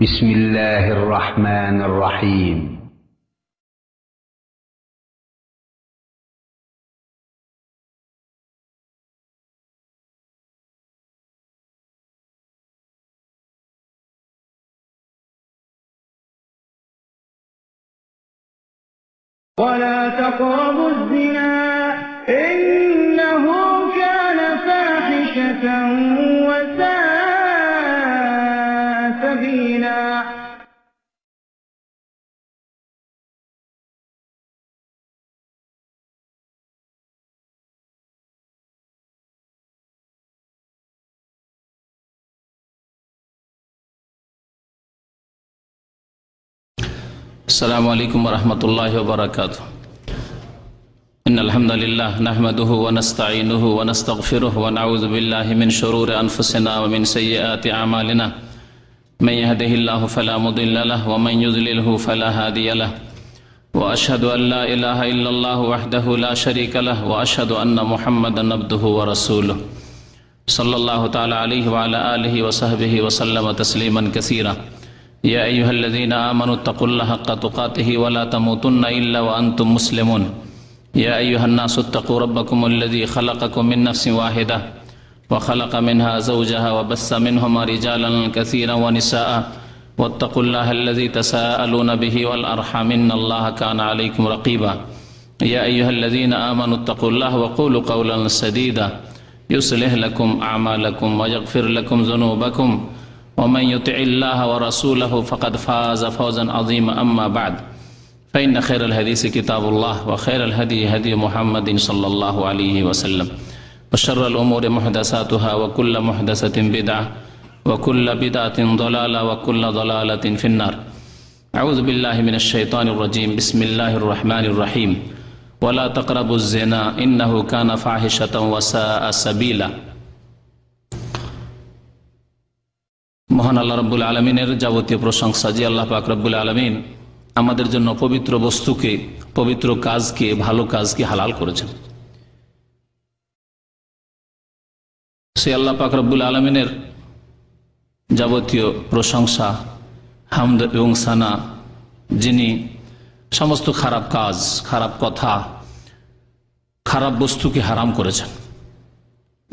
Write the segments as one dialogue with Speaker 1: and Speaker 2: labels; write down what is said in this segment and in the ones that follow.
Speaker 1: بسم الله الرحمن الرحيم
Speaker 2: ولا تقربوا الزنا إنه كان فاحشة وساء سبيلا
Speaker 3: السلام عليكم ورحمة الله وبركاته. إن الحمد لله نحمده ونستعينه ونستغفره ونعوذ بالله من شرور أنفسنا ومن سيئات أعمالنا. من يهده الله فلا مضل له ومن يضلله فلا هادي له. وأشهد أن لا إله إلا الله وحده لا شريك له وأشهد أن محمدا عبده ورسوله صلى الله تعالى عليه وعلى آله وصحبه وسلم تسليما كثيرا. يا أيها الذين آمنوا اتقوا الله حق تقاته ولا تموتن إلا وأنتم مسلمون. يا أيها الناس اتقوا ربكم الذي خلقكم من نفس واحدة وخلق منها زوجها وبث منهما رجالا كثيرا ونساء واتقوا الله الذي تساءلون به والأرحام إن الله كان عليكم رقيبا. يا أيها الذين آمنوا اتقوا الله وقولوا قولا سديدا يصلح لكم أعمالكم ويغفر لكم ذنوبكم ومن يطع الله ورسوله فقد فاز فوزا عظيما. أما بعد فإن خير الحديث كتاب الله وخير الهدي هدي محمد صلى الله عليه وسلم وشر الأمور محدثاتها وكل محدثة بدعة وكل بدعة ضلالة وكل ضلالة في النار. أعوذ بالله من الشيطان الرجيم. بسم الله الرحمن الرحيم. ولا تقربوا الزنا إنه كان فاحشة وساء سبيلا. মহান আল্লাহ রাব্বুল আলামিনের যাবতীয় প্রশংসা যে আল্লাহ পাক রব্বুল আলামিন আমাদের জন্য পবিত্র বস্তুকে, পবিত্র কাজকে, ভালো কাজকে হালাল করেছেন। সে আল্লাহ পাক রব্বুল আলামিনের যাবতীয় প্রশংসা, হামদ এবং সানা, যিনি সমস্ত খারাপ কাজ, খারাপ কথা, খারাপ বস্তুকে হারাম করেছেন।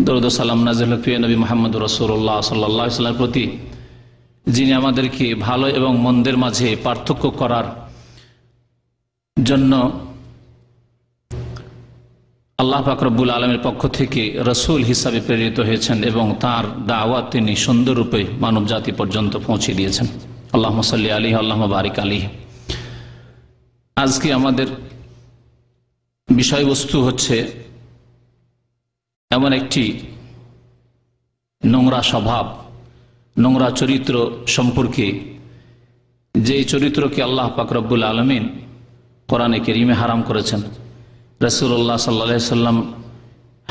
Speaker 3: দরুদ ও সালাম নাযিল হোক প্রিয় নবী মুহাম্মদ রাসূলুল্লাহ সাল্লাল্লাহু আলাইহি ওয়াসাল্লামের প্রতি, যিনি আমাদেরকে ভালো এবং মন্দের মাঝে পার্থক্য করার জন্য আল্লাহ পাক রব্বুল আলামিনের পক্ষ থেকে রাসূল হিসাবে প্রেরিত হয়েছেন এবং তার দাওয়াত তিনি সুন্দররূপে মানব জাতি পর্যন্ত পৌঁছে দিয়েছেন। আল্লাহুম্মা সাল্লি আলাইহি আল্লাহুম্মা বারিক আলাইহি। আজকে আমাদের বিষয়বস্তু হচ্ছে এমন একটি নোংরা স্বভাব, নোংরা চরিত্র সম্পর্কে, যে চরিত্রকে আল্লাহ পাক রব্বুল আলামিন কোরআনে কারীমে হারাম করেছেন, রাসূলুল্লাহ সাল্লাল্লাহু আলাইহি সাল্লাম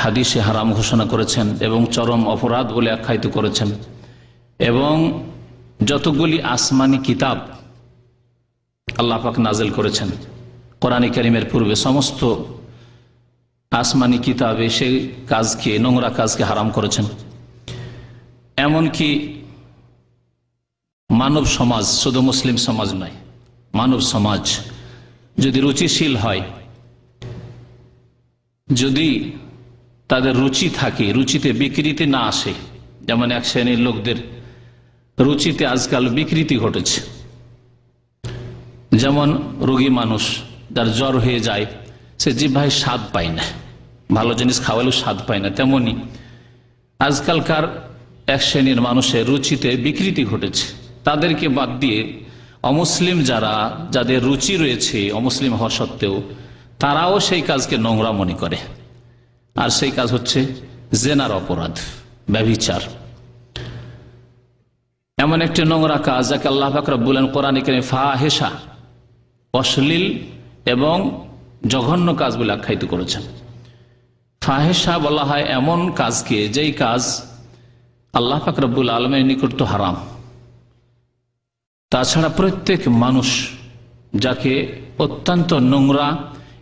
Speaker 3: হাদিসে হারাম ঘোষণা করেছেন এবং চরম অপরাধ বলে আখ্যায়িত করেছেন। এবং যতগুলি আসমানি কিতাব আল্লাহ পাক নাজিল করেছেন কোরআনে কারীমের পূর্বে, সমস্ত আসমানি কিতাবে সেই কাজকে, নোংরা কাজকে হারাম করেছেন। এমনকি মানব সমাজ, শুধু মুসলিম সমাজ নয়, মানব সমাজ যদি রুচিশীল হয়, যদি তাদের রুচি থাকে, রুচিতে বিকৃতি না আসে, যেমন এক শ্রেণীর লোকদের রুচিতে আজকাল বিকৃতি ঘটেছে। যেমন রোগী মানুষ যার জ্বর হয়ে যায়, সে জিহ্বায় স্বাদ পায় না, ভালো জিনিস খাওয়ালেও স্বাদ পায় না, তেমনি আজকালকার এক শ্রেণীর মানুষের রুচিতে বিকৃতি ঘটেছে। তাদেরকে বাদ দিয়ে অমুসলিম যারা, যাদের রুচি রয়েছে অমুসলিম হওয়া সত্ত্বেও, তারাও সেই কাজকে নোংরা মনে করে। আর সেই কাজ হচ্ছে জেনার অপরাধ, ব্যভিচার। এমন একটি নোংরা কাজ যাকে আল্লাহ পাক রব্বুল আলামিন কোরআনে কারীমে ফাহিশা, অশ্লীল এবং জঘন্য কাজ বলে আখ্যায়িত করেছেন। ফাহিশা বলা হয় এমন কাজকে, যেই কাজ আল্লাহ পাক রব্বুল আলামিনের নিকট তো হারাম, তাছাড়া প্রত্যেক মানুষ যাকে অত্যন্ত নোংরা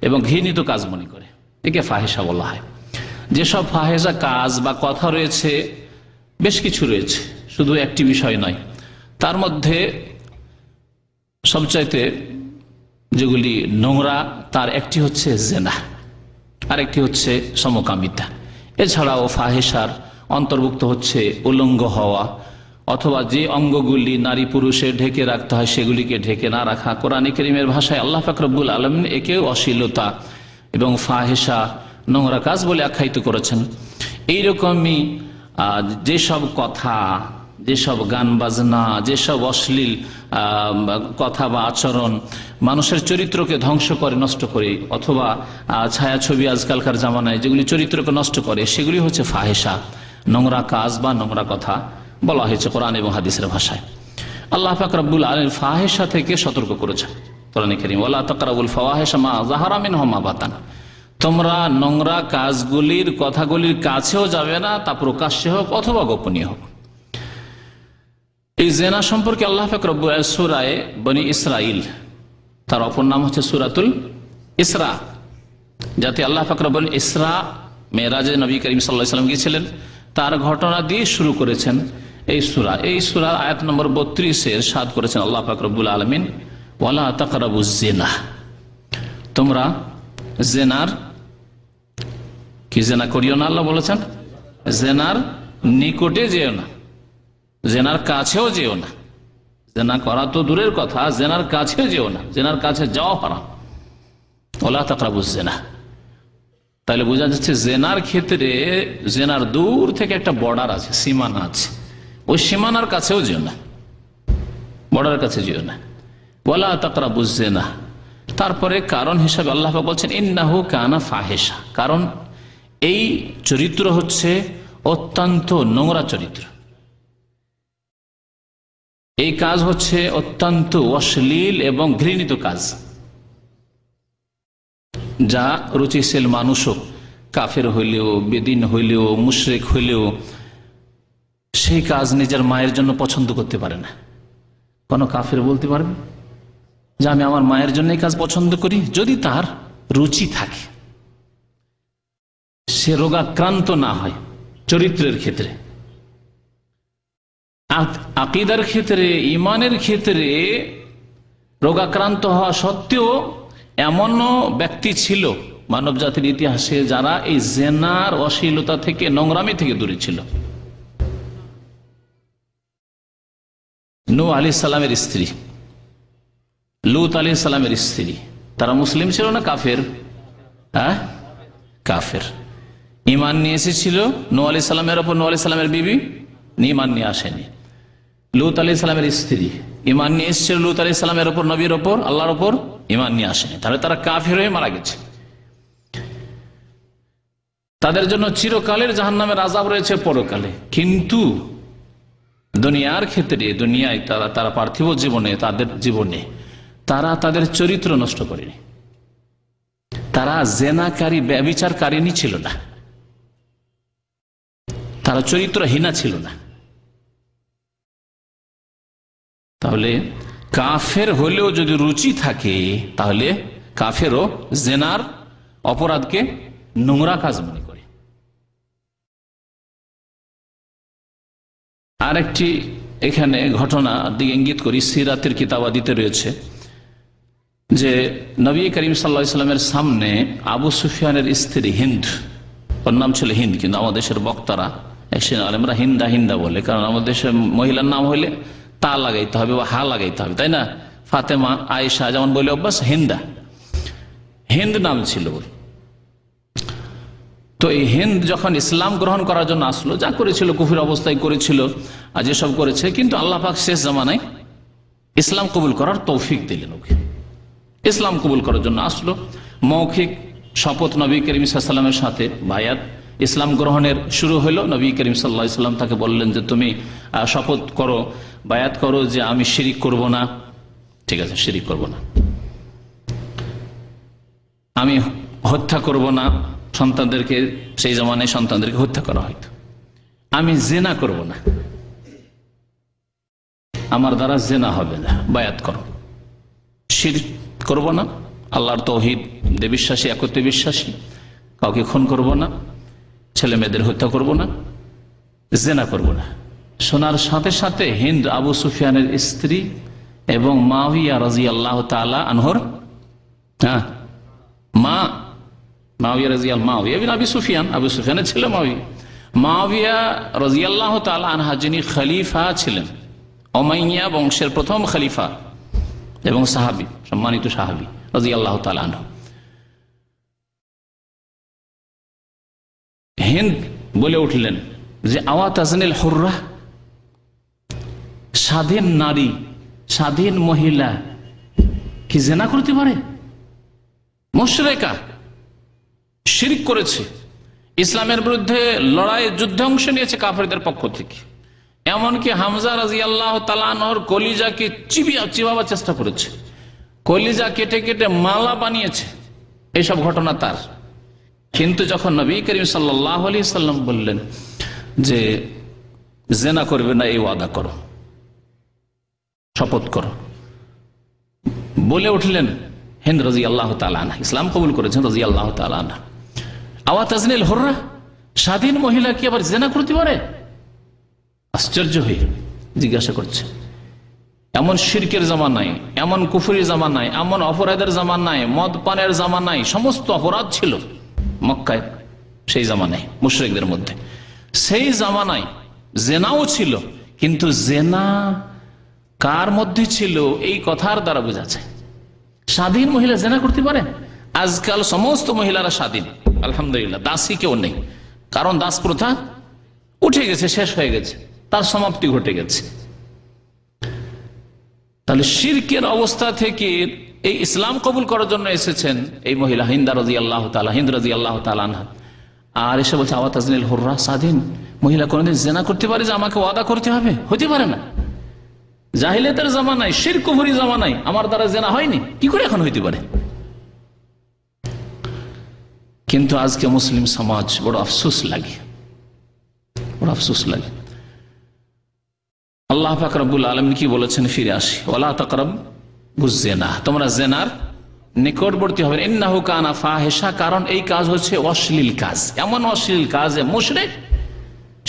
Speaker 3: এবং ঘৃণিত কাজ মনে করে, একে ফাহিশা বলা হয়। যেসব ফাহিশা কাজ বা কথা রয়েছে, বেশ কিছু রয়েছে, শুধু একটি বিষয় নয়। তার মধ্যে সবচাইতে যেগুলি নোংরা তার একটি হচ্ছে জেনা, আর একটি হচ্ছে সমকামিতা। এছাড়াও ফাহেসার অন্তর্ভুক্ত হচ্ছে উলঙ্গ হওয়া, অথবা যে অঙ্গগুলি নারী পুরুষে ঢেকে রাখতে হয় সেগুলিকে ঢেকে না রাখা। কোরআনে কারীমের ভাষায় আল্লাহ পাক রব্বুল আলামিন একেও অশ্লীলতা এবং ফাহেসা, নোংরা কাজ বলে আখ্যায়িত করেছেন। এইরকমই যেসব কথা, যেসব গান বাজনা, যেসব অশ্লীল কথা বা আচরণ মানুষের চরিত্রকে ধ্বংস করে, নষ্ট করে, অথবা ছায়াছবি আজকালকার জামানায় যেগুলি চরিত্রকে নষ্ট করে, সেগুলি হচ্ছে ফাহেসা, নোংরা কাজ বা নোংরা কথা বলা হয়েছে কোরআন এবং হাদিসের ভাষায়। আল্লাহ পাক রব্বুল আলামিন ফাহেসা থেকে সতর্ক করেছেন কোরআনে কারীম, ওয়ালা তাকরাবুল ফাওয়াহিশা মা যাহারা মিনহা মা বাতান। তোমরা নোংরা কাজগুলির, কথাগুলির কাছেও যাবে না, তা প্রকাশ্যে হোক অথবা গোপনীয় হোক। এই জেনা সম্পর্কে আল্লাহ পাক রব্বুল সূরা বনী ইসরাইল, তার অপর নাম হচ্ছে সূরাতুল ইসরা, যাতে আল্লাহ পাক রব্বুল ইসরা মেরাজে নবী করিম সাল্লাল্লাহু আলাইহি ওয়াসাল্লাম গিয়েছিলেন, তার ঘটনা দিয়ে শুরু করেছেন এই সূরা। এই সূরার আয়াত নম্বর 32 ইরশাদ করেছেন আল্লাহ পাক রব্বুল আলামিন, ওয়ালা তাকরাবুজ জিনা, তোমরা জেনার কি জেনা করিও না। আল্লাহ বলেছেন জেনার নিকটে যেও না, জেনার কাছেও যেও না। জেনা করা তো দূরের কথা, জেনার কাছেও যেও না, জেনার কাছে যাওয়া হারাম। ওয়ালা তাকরাবুজ জিনা, তাহলে বোঝা যাচ্ছে জেনার ক্ষেত্রে জেনার দূর থেকে একটা বর্ডার আছে, সীমানা আছে, ওই সীমানার কাছেও যেও না, বর্ডারের কাছে যেও না। ওয়ালা তাকরাবুজ জিনা, তারপরে কারণ হিসাবে আল্লাহ পাক বলছেন ইন্নাহু কানা ফাহিশা, কারণ এই চরিত্র হচ্ছে অত্যন্ত নোংরা চরিত্র, এই কাজ হচ্ছে অত্যন্ত অশ্লীল এবং ঘৃণিত কাজ, যা রুচিশীল মানুষও, কাফের হইলেও, বেদিন হইলেও, মুশরিক হইলেও সেই কাজ নিজের মায়ের জন্য পছন্দ করতে পারে না। কোন কাফের বলতে পারবে যে আমি আমার মায়ের জন্য এই কাজ পছন্দ করি, যদি তার রুচি থাকে, সে রোগাক্রান্ত না হয় চরিত্রের ক্ষেত্রে। আকীদার ক্ষেত্রে, ইমানের ক্ষেত্রে রোগাক্রান্ত হওয়া সত্ত্বেও এমনও ব্যক্তি ছিল মানব জাতির ইতিহাসে যারা এই জেনার, অশ্লীলতা থেকে, নোংরামি থেকে দূরে ছিল। নূহ আলাইহিস সালামের স্ত্রী, লূত আলাইহিস সালামের স্ত্রী, তারা মুসলিম ছিল না কাফের? কাফের। ঈমান নিয়ে এসেছিল নূহ আলাইহিস সালামের উপর, নূহ আলাইহিস সালামের বিবি ঈমান নিয়ে আসেনি। লূত আলাইহিস সালামের স্ত্রী ঈমান নিয়ে এসেছিল লূত আলাইহিস সালামের উপর, নবীর উপর, আল্লাহর উপর, ঈমান নিয়ে আসেনি। তাহলে তারা কাফের হয়ে মারা গেছে। তাদের জন্য চিরকালের জাহান্নামের আযাব রয়েছে পরকালে। কিন্তু দুনিয়ার ক্ষেত্রে, দুনিয়ায় তারা পার্থিব জীবনে, তাদের জীবনে তারা তাদের চরিত্র নষ্ট করেনি। তারা জেনাকারী, ব্যভিচারকারিনী ছিল না, তারা চরিত্রহীনা ছিল না। তাহলে কাফের হলেও যদি রুচি থাকে, তাহলে কাফেরও জেনার অপরাধকে নোংরা কাজ মনে করে। আরেকটি এখানে ঘটনা দিকে ইঙ্গিত করি, সিরাতের কিতাবাদিতে রয়েছে যে নবী করিম সাল্লাল্লাহু আলাইহি ওয়াসাল্লামের সামনে আবু সুফিয়ানের স্ত্রী হিন্দ, ওর নাম ছিল হিন্দ, কিন্তু আমাদের দেশের বক্তারা, আলেমরা হিন্দা হিন্দা বলে, কারণ আমাদের দেশের মহিলার নাম হইলে তা লাগাইতে হবে বা হা লাগাইতে হবে, তাই না? ফাতেমা, আয়েশা যেমন বলে অভ্যাস, হিন্দা, হিন্দ নাম ছিল। তো এই হিন্দ যখন ইসলাম গ্রহণ করার জন্য আসলো, যা করেছিল কুফর অবস্থায় করেছিল, আর যেসব করেছে, কিন্তু আল্লাহ পাক শেষ জামানায় ইসলাম কবুল করার তৌফিক দিলেন ওকে। ইসলাম কবুল করার জন্য আসলো, মৌখিক শপথ নবী করিম সাল্লাল্লাহু আলাইহি ওয়াসাল্লামের সাথে বায়াত, ইসলাম গ্রহণের শুরু হলো। নবী করিম সাল্লাল্লাহু আলাইহি ওয়াসাল্লাম তাকে বললেন যে তুমি শপথ করো, বায়াত করো যে আমি শিরিক করব না। ঠিক আছে, শিরিক করব না, আমি হত্যা করব না সন্তানদেরকে, সেই জামানায় সন্তানদেরকে হত্যা করা হয়তো, আমি জেনা করব না, আমার দ্বারা জেনা হবে না, বায়াত করো, শিরক করব না, আল্লাহর তাওহীদ বিশ্বাসী, একত্বে বিশ্বাসী, কাউকে খুন করব না, ছেলে মেয়েদের হত্যা করব না, জেনা করব না। শোনার সাথে সাথে হিন্দ আবু সুফিয়ানের স্ত্রী এবং মাওয়িয়া রাদিয়াল্লাহু তাআলা আনহুর মা, মাওয়িয়া মাওয়িয়া বিন আবি সুফিয়ান, আবু সুফিয়ানের ছেলে মাওয়িয়া রাদিয়াল্লাহু তাআলা আনহা, যিনি খলিফা ছিলেন, উমাইয়া বংশের প্রথম খলিফা এবং সাহাবী, সম্মানিত সাহাবী রাদিয়াল্লাহু তাআলা আনহু। হিন্দ বলে উঠলেন যে আওয়া তাজনিল হুররা, স্বাধীন নারী, স্বাধীন মহিলা কি জিনা করতে পারে? মুশরিকা, শিরক করেছে, ইসলামের বিরুদ্ধে লড়াই যুদ্ধে অংশ নিয়েছে কাফেরদের পক্ষ থেকে, এমনকি হামজা রাদিয়াল্লাহু তাআলা আনহুর কলিজাকে চিবাবার চেষ্টা করেছে, কলিজা কেটে কেটে মালা বানিয়েছে, এইসব ঘটনা তার। কিন্তু যখন নবী করিম সাল্লাল্লাহু আলাইহি সাল্লাম বললেন যে জিনা করবে না, এই ওয়াদা করো, শপথ করো, বলে উঠলেন হিন্দ রাদিয়াল্লাহু তাআলা আনহা, ইসলাম কবুল করেছেন রাদিয়াল্লাহু তাআলা আনহা। আওয়া তাজনিল হুররা, স্বাধীন মহিলা কি আবার জিনা করতে পারে? আশ্চর্য হয়ে জিজ্ঞাসা করছে। এমন শিরকের জামানায়, এমন কুফরির জামানায়, এমন অপরাধের জামানায়, মদ পানের জামানায়, সমস্ত অপরাধ ছিল মক্কায় সেই জামানায় মুশরিকদের মধ্যে, সেই জামানায় জেনাও ছিল। কিন্তু জেনা কার মধ্যে ছিল এই কথার দ্বারা বোঝা যায় স্বাধীন মহিলা জেনা করতে পারে। আজকাল সমস্ত মহিলারা স্বাধীন, আলহামদুলিল্লাহ, দাসী কেউ নেই, কারণ দাস প্রথা উঠে গেছে, শেষ হয়ে গেছে, তার সমাপ্তি ঘটে গেছে। তাহলে শিরকের অবস্থা থেকে এই ইসলাম কবুল করার জন্য এসেছেন এই মহিলা হিন্দ রাদিয়াল্লাহু তাআলা আনহা, আর এসে বলছে আওয়া তাজনিল হুররা, স্বাধীন মহিলা কোনদিন জিনা করতে পারে যে আমাকে ওয়াদা করতে হবে? হতে পারে না। জাহিলিয়াতের জামানায়, শিরক কুফরি জামানায় আমার দ্বারা জিনা হয়নি, কি করে এখন হইতে পারে? কিন্তু আজকে মুসলিম সমাজ বড় আফসোস লাগে, বড় আফসোস লাগে। আল্লাহ পাক রব্বুল আলামিন কি বলেছেন? ফিরে আসি, ওয়ালা তাকরাবুজ জিনা, তোমরা জিনার নিকটবর্তী হবে, ইন্নাহু কানা ফাহিশা, কারণ এই কাজ হচ্ছে অশ্লীল কাজ, এমন অশ্লীল কাজ মুশরিক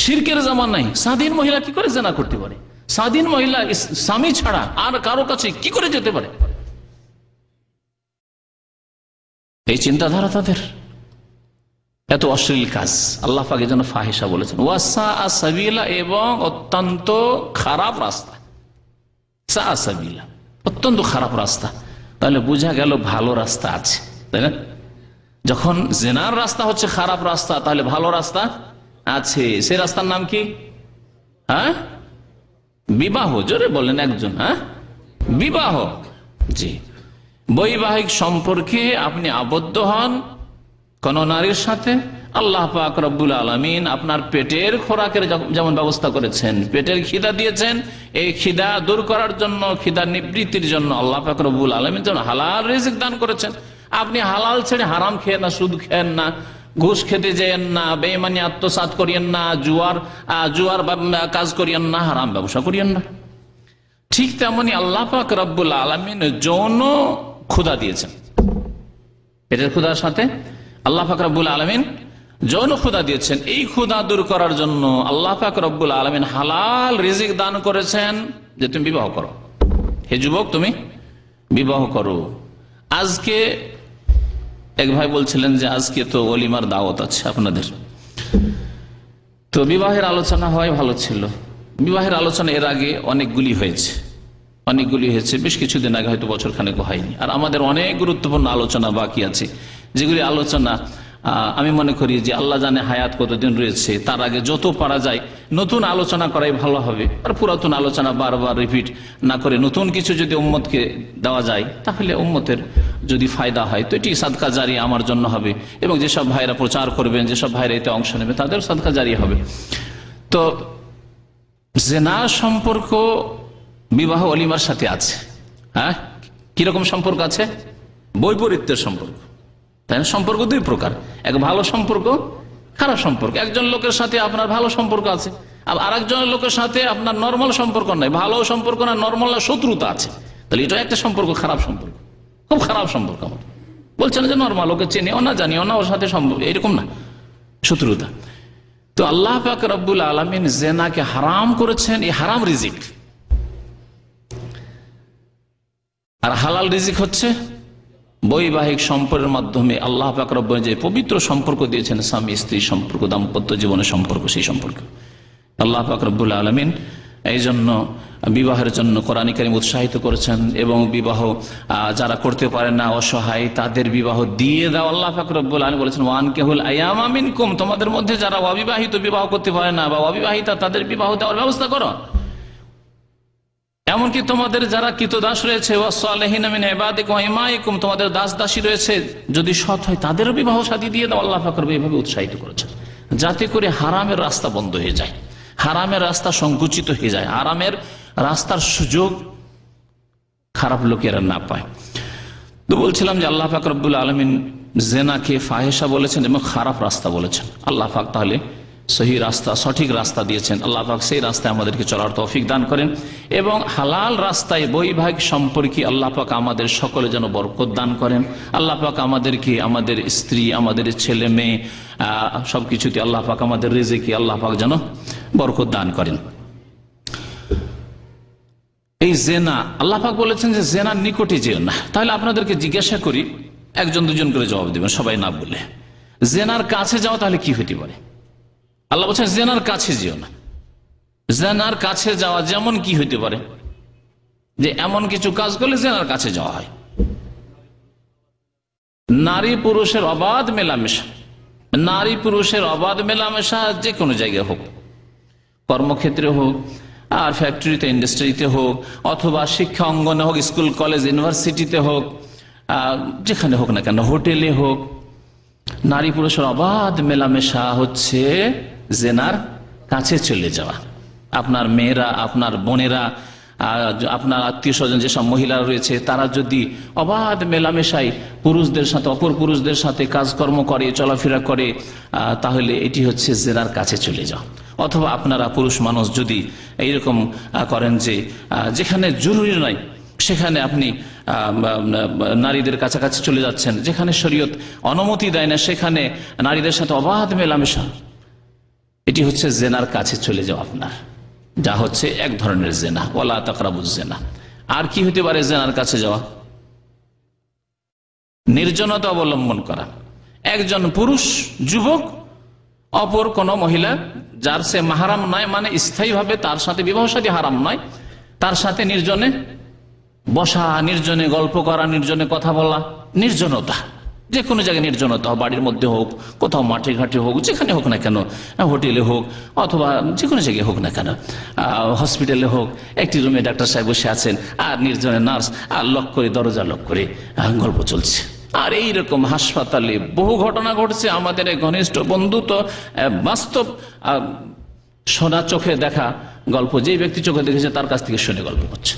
Speaker 3: শিরকের জামানায় স্বাধীন মহিলা কি করে জিনা করতে পারে? স্বাধীন মহিলা স্বামী ছাড়া আর কারো কাছে কি করে যেতে পারে? এই চিন্তাধারা তাদের, এত অশ্লীল কাজ আল্লাহ পাক এর জন্য ফাহিশা বলেছেন, ওয়াসা সাবিলা, এবং অত্যন্ত খারাপ রাস্তা, সা সাবিলা, অত্যন্ত খারাপ রাস্তা। তাহলে বোঝা গেল ভালো রাস্তা আছে, তাই না? যখন জিনার রাস্তা হচ্ছে খারাপ রাস্তা, তাহলে ভালো রাস্তা আছে। সে রাস্তার নাম কি? হ্যাঁ, বিবাহ। জোরে বলেন একজন। হ্যাঁ, বিবাহ। জি, বৈবাহিক সম্পর্কে আপনি আবদ্ধ হন কোন নারীর সাথে, আল্লাহ পাক রব্বুল আলামিন আপনার পেটের খোরাকের যেমন ব্যবস্থা করেছেন, পেটের খিদা দিয়েছেন, এই খিদা দূর করার জন্য, খিদা নিবৃত্তির জন্য আল্লাহ পাক রব্বুল আলামিন যেন হালাল রিজিক দান করেছেন। আপনি হালাল ছেড়ে হারাম খেয়ে না, সুদ খেয়েন না, ঘুষ খেতে যেয়েন না, বেঈমানি আত্মসাৎ করিয়েন না, জুয়ার কাজ করিয়েন না, হারাম ব্যবসা করিয়েন না। ঠিক তেমনি আল্লাহ পাক রব্বুল আলামিন যৌন ক্ষুধা দিয়েছেন, পেটের ক্ষুধার সাথে আল্লাহ পাক রব্বুল আলামিন যৌন ক্ষুধা দিয়েছেন। এই ক্ষুধা দূর করার জন্য আল্লাহ পাক রব্বুল আলামিন হালাল রিজিক দান করেছেন যে তুমি বিবাহ করো। হে যুবক, তুমি বিবাহ করো। আজকে এক ভাই বলছিলেন যে আজকে তো ওলিমার দাওয়াত আছে আপনাদের, তো বিবাহের আলোচনা হয়, ভালো ছিল। বিবাহের আলোচনা এর আগে অনেকগুলি হয়েছে, বেশ কিছুদিন আগে, হয়তো বছর খানেক হয়নি। আর আমাদের অনেক গুরুত্বপূর্ণ আলোচনা বাকি আছে, যেগুলি আলোচনা আমি মনে করি যে আল্লাহ জানে হায়াত কতদিন রয়েছে, তার আগে যত পারা যায় নতুন আলোচনা করাই ভালো হবে। আর পুরাতন আলোচনা বারবার রিপিট না করে নতুন কিছু যদি উম্মতকে দেওয়া যায়, তাহলে উম্মতের যদি ফায়দা হয় তো এটি সাদকা জারিয়া আমার জন্য হবে, এবং যেসব ভাইরা প্রচার করবেন, যেসব ভাইরা এতে অংশ নেবে, তাদের সাদকা জারিয়া হবে। তো জিনা সম্পর্ক বিবাহ ওলিমার সাথে আছে। হ্যাঁ, কিরকম সম্পর্ক আছে? বৈপরীত্যের সম্পর্ক। তাই না? সম্পর্ক দুই প্রকার, এক ভালো সম্পর্ক, খারাপ সম্পর্ক। একজন লোকের সাথে আপনার ভালো সম্পর্ক আছে, আর আরেকজন লোকের সাথে আপনার নর্মাল সম্পর্ক নাই, ভালো সম্পর্ক না, নর্মাল না, শত্রুতা আছে। তাহলে এটা একটা সম্পর্ক, খারাপ সম্পর্ক, খুব খারাপ সম্পর্ক। আমার বলছেন যে নর্মাল, ওকে চিনিও না, জানিও না, ওর সাথে সম্পর্ক, এরকম না, শত্রুতা। তো আল্লাহ পাক রব্বুল আলামিন জেনাকে হারাম করেছেন, এই হারাম রিজিক। আর হালাল রিজিক হচ্ছে বৈবাহিক সম্পর্কের মাধ্যমে আল্লাহ পাক রব্বুল যে পবিত্র সম্পর্ক দিয়েছেন, স্বামী স্ত্রী সম্পর্ক, দাম্পত্য জীবনের সম্পর্ক, সেই সম্পর্ক আল্লাহ পাক রব্বুল আলামিন এই জন্য বিবাহের জন্য কোরআন কারীম উৎসাহিত করেছেন। এবং বিবাহ যারা করতে পারে না, অসহায়, তাদের বিবাহ দিয়ে দাও। আল্লাহ পাক রব্বুল আলামিন বলেছেন ওয়ানকিহুল আয়ামা মিনকুম, তোমাদের মধ্যে যারা অবিবাহিত, বিবাহ করতে পারে না বা অবিবাহিতা, তাদের বিবাহ দেওয়ার ব্যবস্থা করো। এমনকি তোমাদের যারা কৃতদাস রয়েছে, ওয়াসসালিহিনা মিন ইবাদিকুম ওয়া ইমাইকুম, তোমাদের দাস দাসী রয়েছে, যদি সৎ হয় তাদেরও বিবাহ শাদী দিয়ে দাও। আল্লাহ পাক রব্বুল এইভাবে উৎসাহিত করেছেন যাতে করে হারামের রাস্তা বন্ধ হয়ে যায়, হারামের রাস্তা সংকুচিত হয়ে যায়, হারামের রাস্তার সুযোগ খারাপ লোকেরা না পায়। তো বলছিলাম যে আল্লাহ পাক রব্বুল আলামিন জেনাকে ফাহেশা বলেছেন এবং খারাপ রাস্তা বলেছেন। আল্লাহ পাক তাহলে সহি রাস্তা, সঠিক রাস্তা দিয়েছেন। আল্লাহ পাক সেই রাস্তায় আমাদেরকে চলার তৌফিক দান করেন এবং হালাল রাস্তায় বৈবাহিক সম্পর্কে আল্লাহ পাক আমাদের সকলে যেন বরকত দান করেন। আল্লাহ পাক আমাদেরকে, আমাদের স্ত্রী, আমাদের ছেলে মেয়ে, সবকিছুতে আল্লাহ পাক আমাদের রিজিকে আল্লাহ পাক যেন বরকত দান করেন। এই জেনা, আল্লাহ পাক বলেছেন যে জেনার নিকটে যেও না। তাহলে আপনাদেরকে জিজ্ঞাসা করি, একজন দুজন করে জবাব দেবেন, সবাই না বলে। জেনার কাছে যাওয়া তাহলে কি হতে পারে? আল্লাহ বলছেন জেনার কাছে যেও না। জেনার কাছে যাওয়া যেমন কি হইতে পারে? যে এমন কিছু কাজ করলে জেনার কাছে যাওয়া হয়। নারী পুরুষের অবাধ মেলামেশা, নারী পুরুষের অবাধ মেলামেশা যে কোনো জায়গায় হোক, কর্মক্ষেত্রে হোক, আর ফ্যাক্টরিতে, ইন্ডাস্ট্রিতে হোক, অথবা শিক্ষা অঙ্গনে হোক, স্কুল কলেজ ইউনিভার্সিটিতে হোক, যেখানে হোক না কেন, হোটেলে হোক, নারী পুরুষের অবাধ মেলামেশা হচ্ছে জেনার কাছে চলে যাওয়া। আপনার মেয়েরা, আপনার বোনেরা, আপনার আত্মীয় স্বজন যেসব মহিলা রয়েছে, তারা যদি অবাধ মেলামেশায় পুরুষদের সাথে, অপর পুরুষদের সাথে কাজকর্ম করে, চলাফেরা করে, তাহলে এটি হচ্ছে জেনার কাছে চলে যাওয়া। অথবা আপনারা পুরুষ মানুষ যদি এইরকম করেন যে যেখানে জরুরি নয় সেখানে আপনি নারীদের কাছাকাছি চলে যাচ্ছেন, যেখানে শরীয়ত অনুমতি দেয় না সেখানে নারীদের সাথে অবাধ মেলামেশা, এটি হচ্ছে জেনার কাছে চলে যাওয়া আপনার, যা হচ্ছে এক ধরনের জেনা। ওয়ালা তাকরাবুজ জেনা। আর কি হতে পারে জেনার কাছে যাওয়া? নির্জনতা অবলম্বন করা। একজন পুরুষ যুবক অপর কোন মহিলা যার সে মাহারাম নয়, মানে স্থায়ীভাবে তার সাথে বিবাহ শাদী হারাম নয়, তার সাথে নির্জনে বসা, নির্জনে গল্প করা, নির্জনে কথা বলা, নির্জনতা। যে কোনো জায়গায় নির্জনতা, বাড়ির মধ্যে হোক, কোথাও মাঠে ঘাটে হোক, যেখানে হোক না কেন, হোটেলে হোক, অথবা যে কোনো জায়গায় হোক না কেন, হসপিটালে হোক, একটি রুমে ডাক্তার সাহেব বসে আছেন আর নির্জনে নার্স আর লক করে, দরজা লক করে গল্প চলছে। আর এইরকম হাসপাতালে বহু ঘটনা ঘটছে। আমাদের ঘনিষ্ঠ বন্ধু তো বাস্তব শোনা, চোখে দেখা গল্প, যে ব্যক্তি চোখে দেখেছে তার কাছ থেকে শুনে গল্প করছে।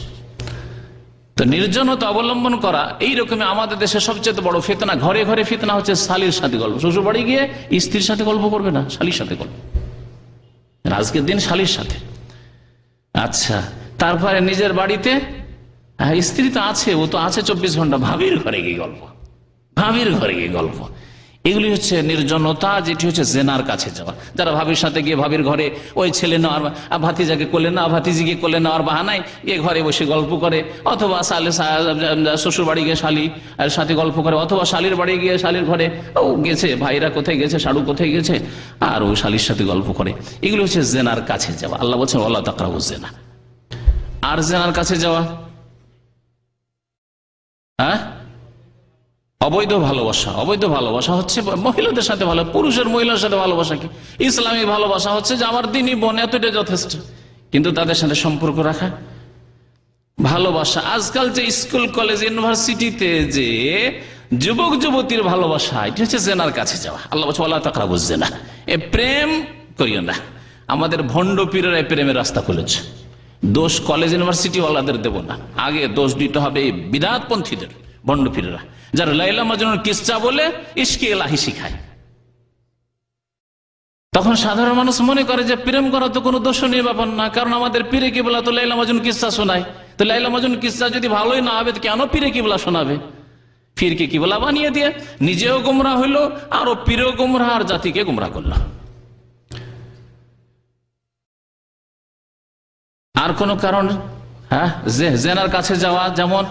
Speaker 3: তো নির্জনতা অবলম্বন করা এইরকমই আমাদের দেশে সবচেয়ে বড় ফিতনা। ঘরে ঘরে ফিতনা হচ্ছে শালীর সাথে গল্প। শ্বশুর বাড়ি গিয়ে স্ত্রীর সাথে গল্প করবে না, শালীর সাথে গল্প, আজকের দিন শালীর সাথে। আচ্ছা, তারপরে নিজের বাড়িতে স্ত্রী তো আছে, ও তো আছে 24 ঘন্টা, ভাবির ঘরে গিয়ে গল্প, ভাবির ঘরে গিয়ে গল্প। এগুলি হচ্ছে নির্জনতা, যেটি হচ্ছে জেনার কাছে যাওয়া। যারা ভাবির সাথে গিয়ে ভাবির ঘরে ওই ছেলে নেওয়ার, ভাতিজাকে কোলে না, ভাতিজিকে কোলে নেওয়ার বাহানায় গিয়ে ঘরে বসে গল্প করে, অথবা শ্বশুর বাড়ি গিয়ে শালি সাথে গল্প করে, অথবা শালির বাড়ি গিয়ে শালির ঘরে ও গেছে, ভাইরা কোথায় গেছে, শাড়ু কোথায় গেছে, আর ও শালির সাথে গল্প করে। এগুলি হচ্ছে জেনার কাছে যাওয়া। আল্লাহ বলছেন ওয়ালা তাকরাবুজ জেনা। আর জেনার কাছে যাওয়া, অবৈধ ভালোবাসা। অবৈধ ভালোবাসা হচ্ছে মহিলাদের সাথে ভালো, পুরুষের মহিলার সাথে ভালোবাসা কি? ইসলামী ভালোবাসা হচ্ছে যে আমার দিনই বোন, এতটা যথেষ্ট, কিন্তু তাদের সাথে সম্পর্ক রাখা ভালোবাসা। আজকাল যে স্কুল কলেজ ইউনিভার্সিটিতে যে যুবক যুবতীর ভালোবাসা, এটি হচ্ছে জেনার কাছে যাওয়া। আল্লাহ বলছে ওয়ালা তাকরাবুজ জেনা, এ প্রেম করিও না। আমাদের ভণ্ড পীরেরা এই প্রেমের রাস্তা খুলেছে। দোষ কলেজ ইউনিভার্সিটি ওয়ালাদের দেব না, আগে দোষ দিতে হবে বিদআতপন্থীদের, ভণ্ড পীরেরা, যারা লাইলা মাজনুর কিসসা বলে ইশকে ইলাহি শিখায়। তখন সাধারণ মানুষ মনে করে যে প্রেম করা তো কোনো দোষণীয় ব্যাপার না, কারণ আমাদের পীরে কিবলা তো লাইলা মাজনুন কিসসা শোনায়। তো লাইলা মাজনুন কিসসা যদি ভালোই না হবে, কেন পীরে কিবলা শোনাবে? পীরকে কিবলা বানিয়ে দিয়ে নিজেও গুমরাহ হইল, আরো পীরও গুমরাহ, আর জাতিকে গুমরাহ করল। আর কোন কারণ? হ্যাঁ, জেনার কাছে যাওয়া, যেমন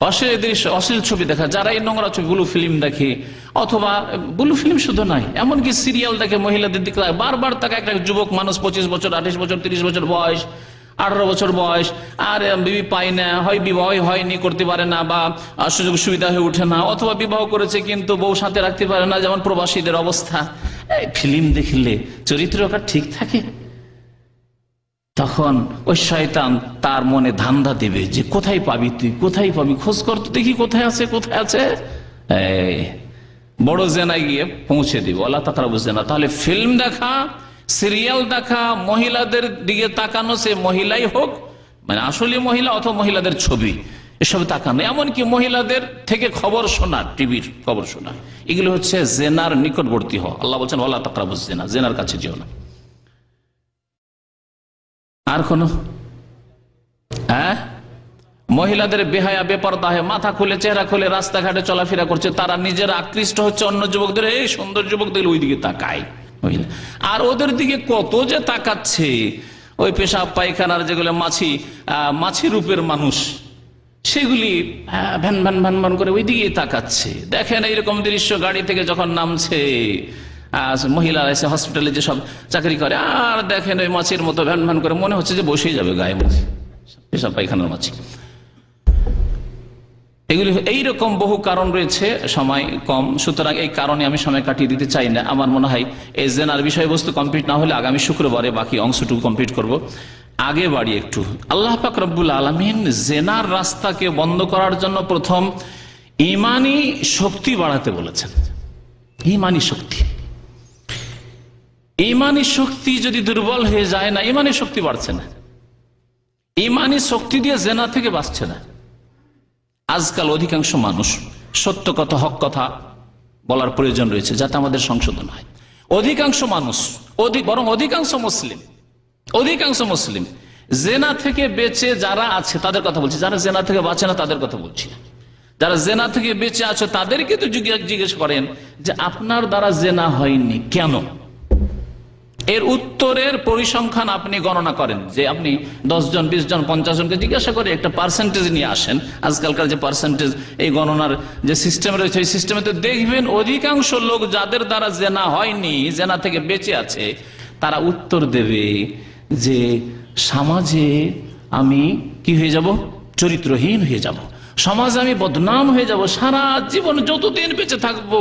Speaker 3: অশ্লীল দৃশ্য, অশ্লীল ছবি দেখা, যারা এই নোংরা ছবি ব্লু ফিল্ম দেখে, অথবা ব্লু ফিল্ম শুধু নয়, এমনকি সিরিয়াল দেখে মহিলাদের দিকে বারবার তাকে একটা যুবক মানুষ 25 বছর, 28 বছর, 30 বছর বয়স, 18 বছর বয়স, আর বিবি পায় না, হয় বিবাহ হয়নি, করতে পারে না, বা সুযোগ সুবিধা হয়ে ওঠে না, অথবা বিবাহ করেছে কিন্তু বউ সাথে রাখতে পারে না, যেমন প্রবাসীদের অবস্থা। এই ফিল্ম দেখলে চরিত্র ঠিক থাকে, তখন ওই শয়তান তার মনে ধান্দা দেবে যে কোথায় পাবি তুই, কোথায় পাবি, খোঁজ কর তো দেখি কোথায় আছে, কোথায় আছে। বড় জেনায় গিয়ে পৌঁছে দিব, আল্লাহ তাকরাবু জেনা। তাহলে ফিল্ম দেখা, সিরিয়াল দেখা, মহিলাদের দিকে তাকানো, সে মহিলাই হোক, মানে আসলে মহিলা অথবা মহিলাদের ছবি, এসব তাকানো, এমনকি মহিলাদের থেকে খবর শোনা, টিভির খবর শোনা, এগুলো হচ্ছে জেনার নিকটবর্তী হওয়া। আল্লাহ বলছেন ওয়ালা তাকরাবু জেনা, জেনার কাছে যেও না। আর কোন? মহিলাদের বেহায়া বেপরদা হয়ে মাথা খুলে চেহারা খুলে রাস্তাঘাটে চলাফেরা করছে, তারা নিজেরা আকৃষ্ট হচ্ছে অন্য যুবকদের, এই সুন্দর যুবকদের ওই দিকে তাকায় মহিলা, আর ওদের দিকে কত যে তাকাচ্ছে, ওই পেশাব পায়খানার যেগুলো মাছি রূপের মানুষ, সেগুলি ভ্যান ভ্যান ভ্যান ভ্যান করে ওই দিকে তাকাচ্ছে। দেখেন এইরকম দৃশ্য গাড়ি থেকে যখন নামছে, মহিলারা এসে হসপিটালে যেসব চাকরি করে, আর দেখেন ওই মাছির মতো ভ্যান ভ্যান করে, মনে হচ্ছে যে বসেই যাবে গায়ে মাছি, পেশাব পায়খানার মাছি। এগুলি এইরকম বহু কারণ রয়েছে, সময় কম, সুতরাং এই কারণে আমি সময় কাটিয়ে দিতে চাই না। আমার মনে হয় এই জেনার বিষয়বস্তু কমপ্লিট না হলে আগামী শুক্রবারে বাকি অংশটুকু কমপ্লিট করব। আগে বাড়ি একটু, আল্লাহ পাক রব্বুল আলামিন জেনার রাস্তাকে বন্ধ করার জন্য প্রথম ইমানি শক্তি বাড়াতে বলেছেন। ইমানি শক্তি, ইমানি শক্তি যদি দুর্বল হয়ে যায় না, ইমানি শক্তি বাড়ছে না, ইমানি শক্তি দিয়ে জেনা থেকে বাঁচছে না। আজকাল অধিকাংশ মানুষ সত্য কথা, হক কথা বলার প্রয়োজন রয়েছে যাতে আমাদের সংশোধন হয়। অধিকাংশ মানুষ, বরং অধিকাংশ মুসলিম জেনা থেকে বেঁচে যারা আছে তাদের কথা বলছি, যারা জেনা থেকে বাঁচে না তাদের কথা বলছি না। যারা জেনা থেকে বেঁচে আছে তাদেরকে তো জিজ্ঞেস করেন যে আপনার দ্বারা জেনা হয়নি কেন, এর উত্তরের পরিসংখ্যান আপনি গণনা করেন, যে আপনি 10 জন 20 জন 50 জনকে জিজ্ঞাসা করে একটা পার্সেন্টেজ নিয়ে আসেন। আজকালকার যে পার্সেন্টেজ এই গণনার যে সিস্টেম রয়েছে, এই সিস্টেমে তো দেখবেন অধিকাংশ লোক যাদের দ্বারা জেনা হয়নি, জেনা থেকে বেঁচে আছে, তারা উত্তর দেবে যে সমাজে আমি কি হয়ে যাব, চরিত্রহীন হয়ে যাব, সমাজে আমি বদনাম হয়ে যাব, সারা জীবন যতদিন বেঁচে থাকবো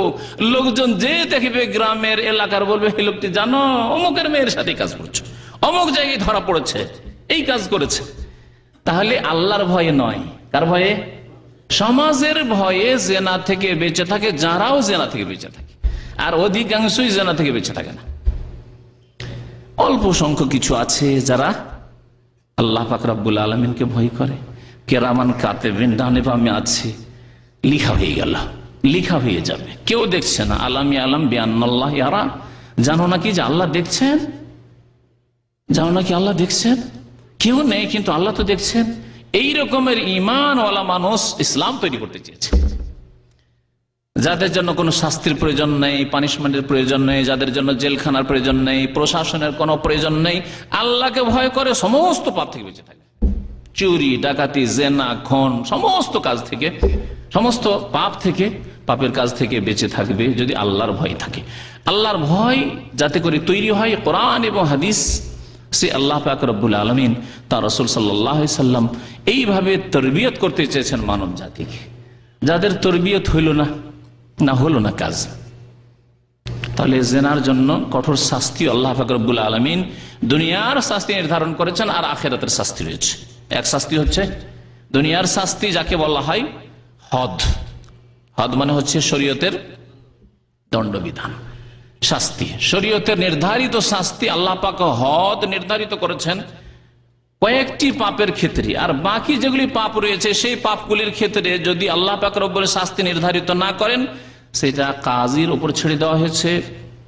Speaker 3: লোকজন যে দেখবে গ্রামের এলাকার বলবে এই লোকটি জানো অমুকের মেয়ের সাথে কাজ করছো, অমুক জায়গায় ধরা পড়েছে, এই কাজ করেছে। তাহলে আল্লাহর ভয়ে নয়, কার ভয়ে? সমাজের ভয়ে জেনা থেকে বেঁচে থাকে যারাও জেনা থেকে বেঁচে থাকে, আর অধিকাংশই জেনা থেকে বেঁচে থাকে না। অল্প সংখ্যক কিছু আছে যারা আল্লাহ পাক রব্বুল আলামিনকে ভয় করে, কেরামান কাতেবিন ডানে বামে আছে, লিখা হয়ে গেল, লিখা হয়ে যাবে, কেউ দেখছে না। আলামি আলাম বিআন্নাল্লাহ ইয়ারা, জানো নাকি যে আল্লাহ দেখছেন, জানো নাকি আল্লাহ দেখছেন, কেউ নেই কিন্তু আল্লাহ তো দেখছেন। এই রকমের ঈমানওয়ালা মানুষ ইসলাম তৈরি করতে চেয়েছে, যাদের জন্য কোনো শাস্তির প্রয়োজন নেই, পানিশমেন্টের প্রয়োজন নেই, যাদের জন্য জেলখানার প্রয়োজন নেই, প্রশাসনের কোনো প্রয়োজন নেই, আল্লাহকে ভয় করে সমস্ত পাপ থেকে বেঁচে থাকে, চুরি ডাকাতি জেনা খুন সমস্ত কাজ থেকে, সমস্ত পাপ থেকে, পাপের কাজ থেকে বেঁচে থাকবে যদি আল্লাহর ভয় থাকে। আল্লাহর ভয় যাতে করে তৈরি হয় কোরআন এবং হাদিস, সে আল্লাহ পাক রব্বুল আলামিন তার রাসূল সাল্লাল্লাহু আলাইহি সাল্লাম এইভাবে তরবিয়ত করতে চেয়েছেন মানব জাতিকে। যাদের তরবিয়ত হলো না কাজ, তাহলে জেনার জন্য কঠোর শাস্তি আল্লাহ পাক রব্বুল আলামিন দুনিয়ার শাস্তি নির্ধারণ করেছেন, আর আখিরাতের শাস্তি রয়েছে। এক শাস্তি হচ্ছে দুনিয়ার শাস্তি, যাকে বলা হয় হদ। হদ মানে হচ্ছে শরীয়তের দণ্ডবিধান, শাস্তি, শরীয়তের নির্ধারিত শাস্তি। আল্লাহ পাক হদ নির্ধারিত করেছেন কয়েকটি পাপের ক্ষেত্রে, আর বাকি যেগুলি পাপ রয়েছে সেই পাপগুলির ক্ষেত্রে যদি আল্লাহ পাক রব্বুল শাস্তি নির্ধারিত না করেন, সেটা কাজীর উপর ছেড়ে দেওয়া হয়েছে।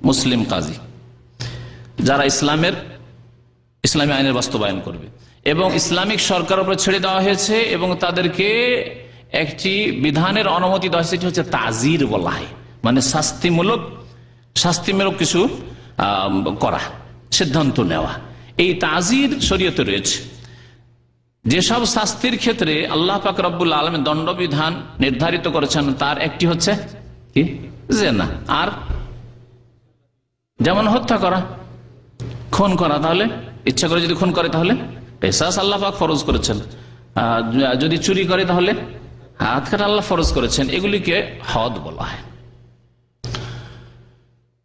Speaker 3: মুসলিম কাজী যারা ইসলামী আইনের বাস্তবায়ন করবে, এবং ইসলামিক সরকার উপর ছেড়ে দেওয়া হয়েছে, এবং তাদেরকে একটি বিধানের অনুমতি দেওয়া হয়েছে, সেটি হচ্ছে তাজির বলা হয়, মানে শাস্তিমূলক কিছু করা, সিদ্ধান্ত নেওয়া। এই তাজির শরীয়তে রয়েছে। যেসব শাস্তির ক্ষেত্রে আল্লাহ পাক রব্বুল আলামিন দণ্ডবিধান নির্ধারিত করেছেন তার একটি হচ্ছে কি জিনা। আর যেমন হত্যা করা, খুন করা, তাহলে ইচ্ছা করে যদি খুন করে তাহলে কিসাস আল্লাহ পাক ফরজ করেছেন। যদি চুরি করে তাহলে হাত কাটা আল্লাহ ফরজ করেছেন। এগুলিকে হদ বলা হয়।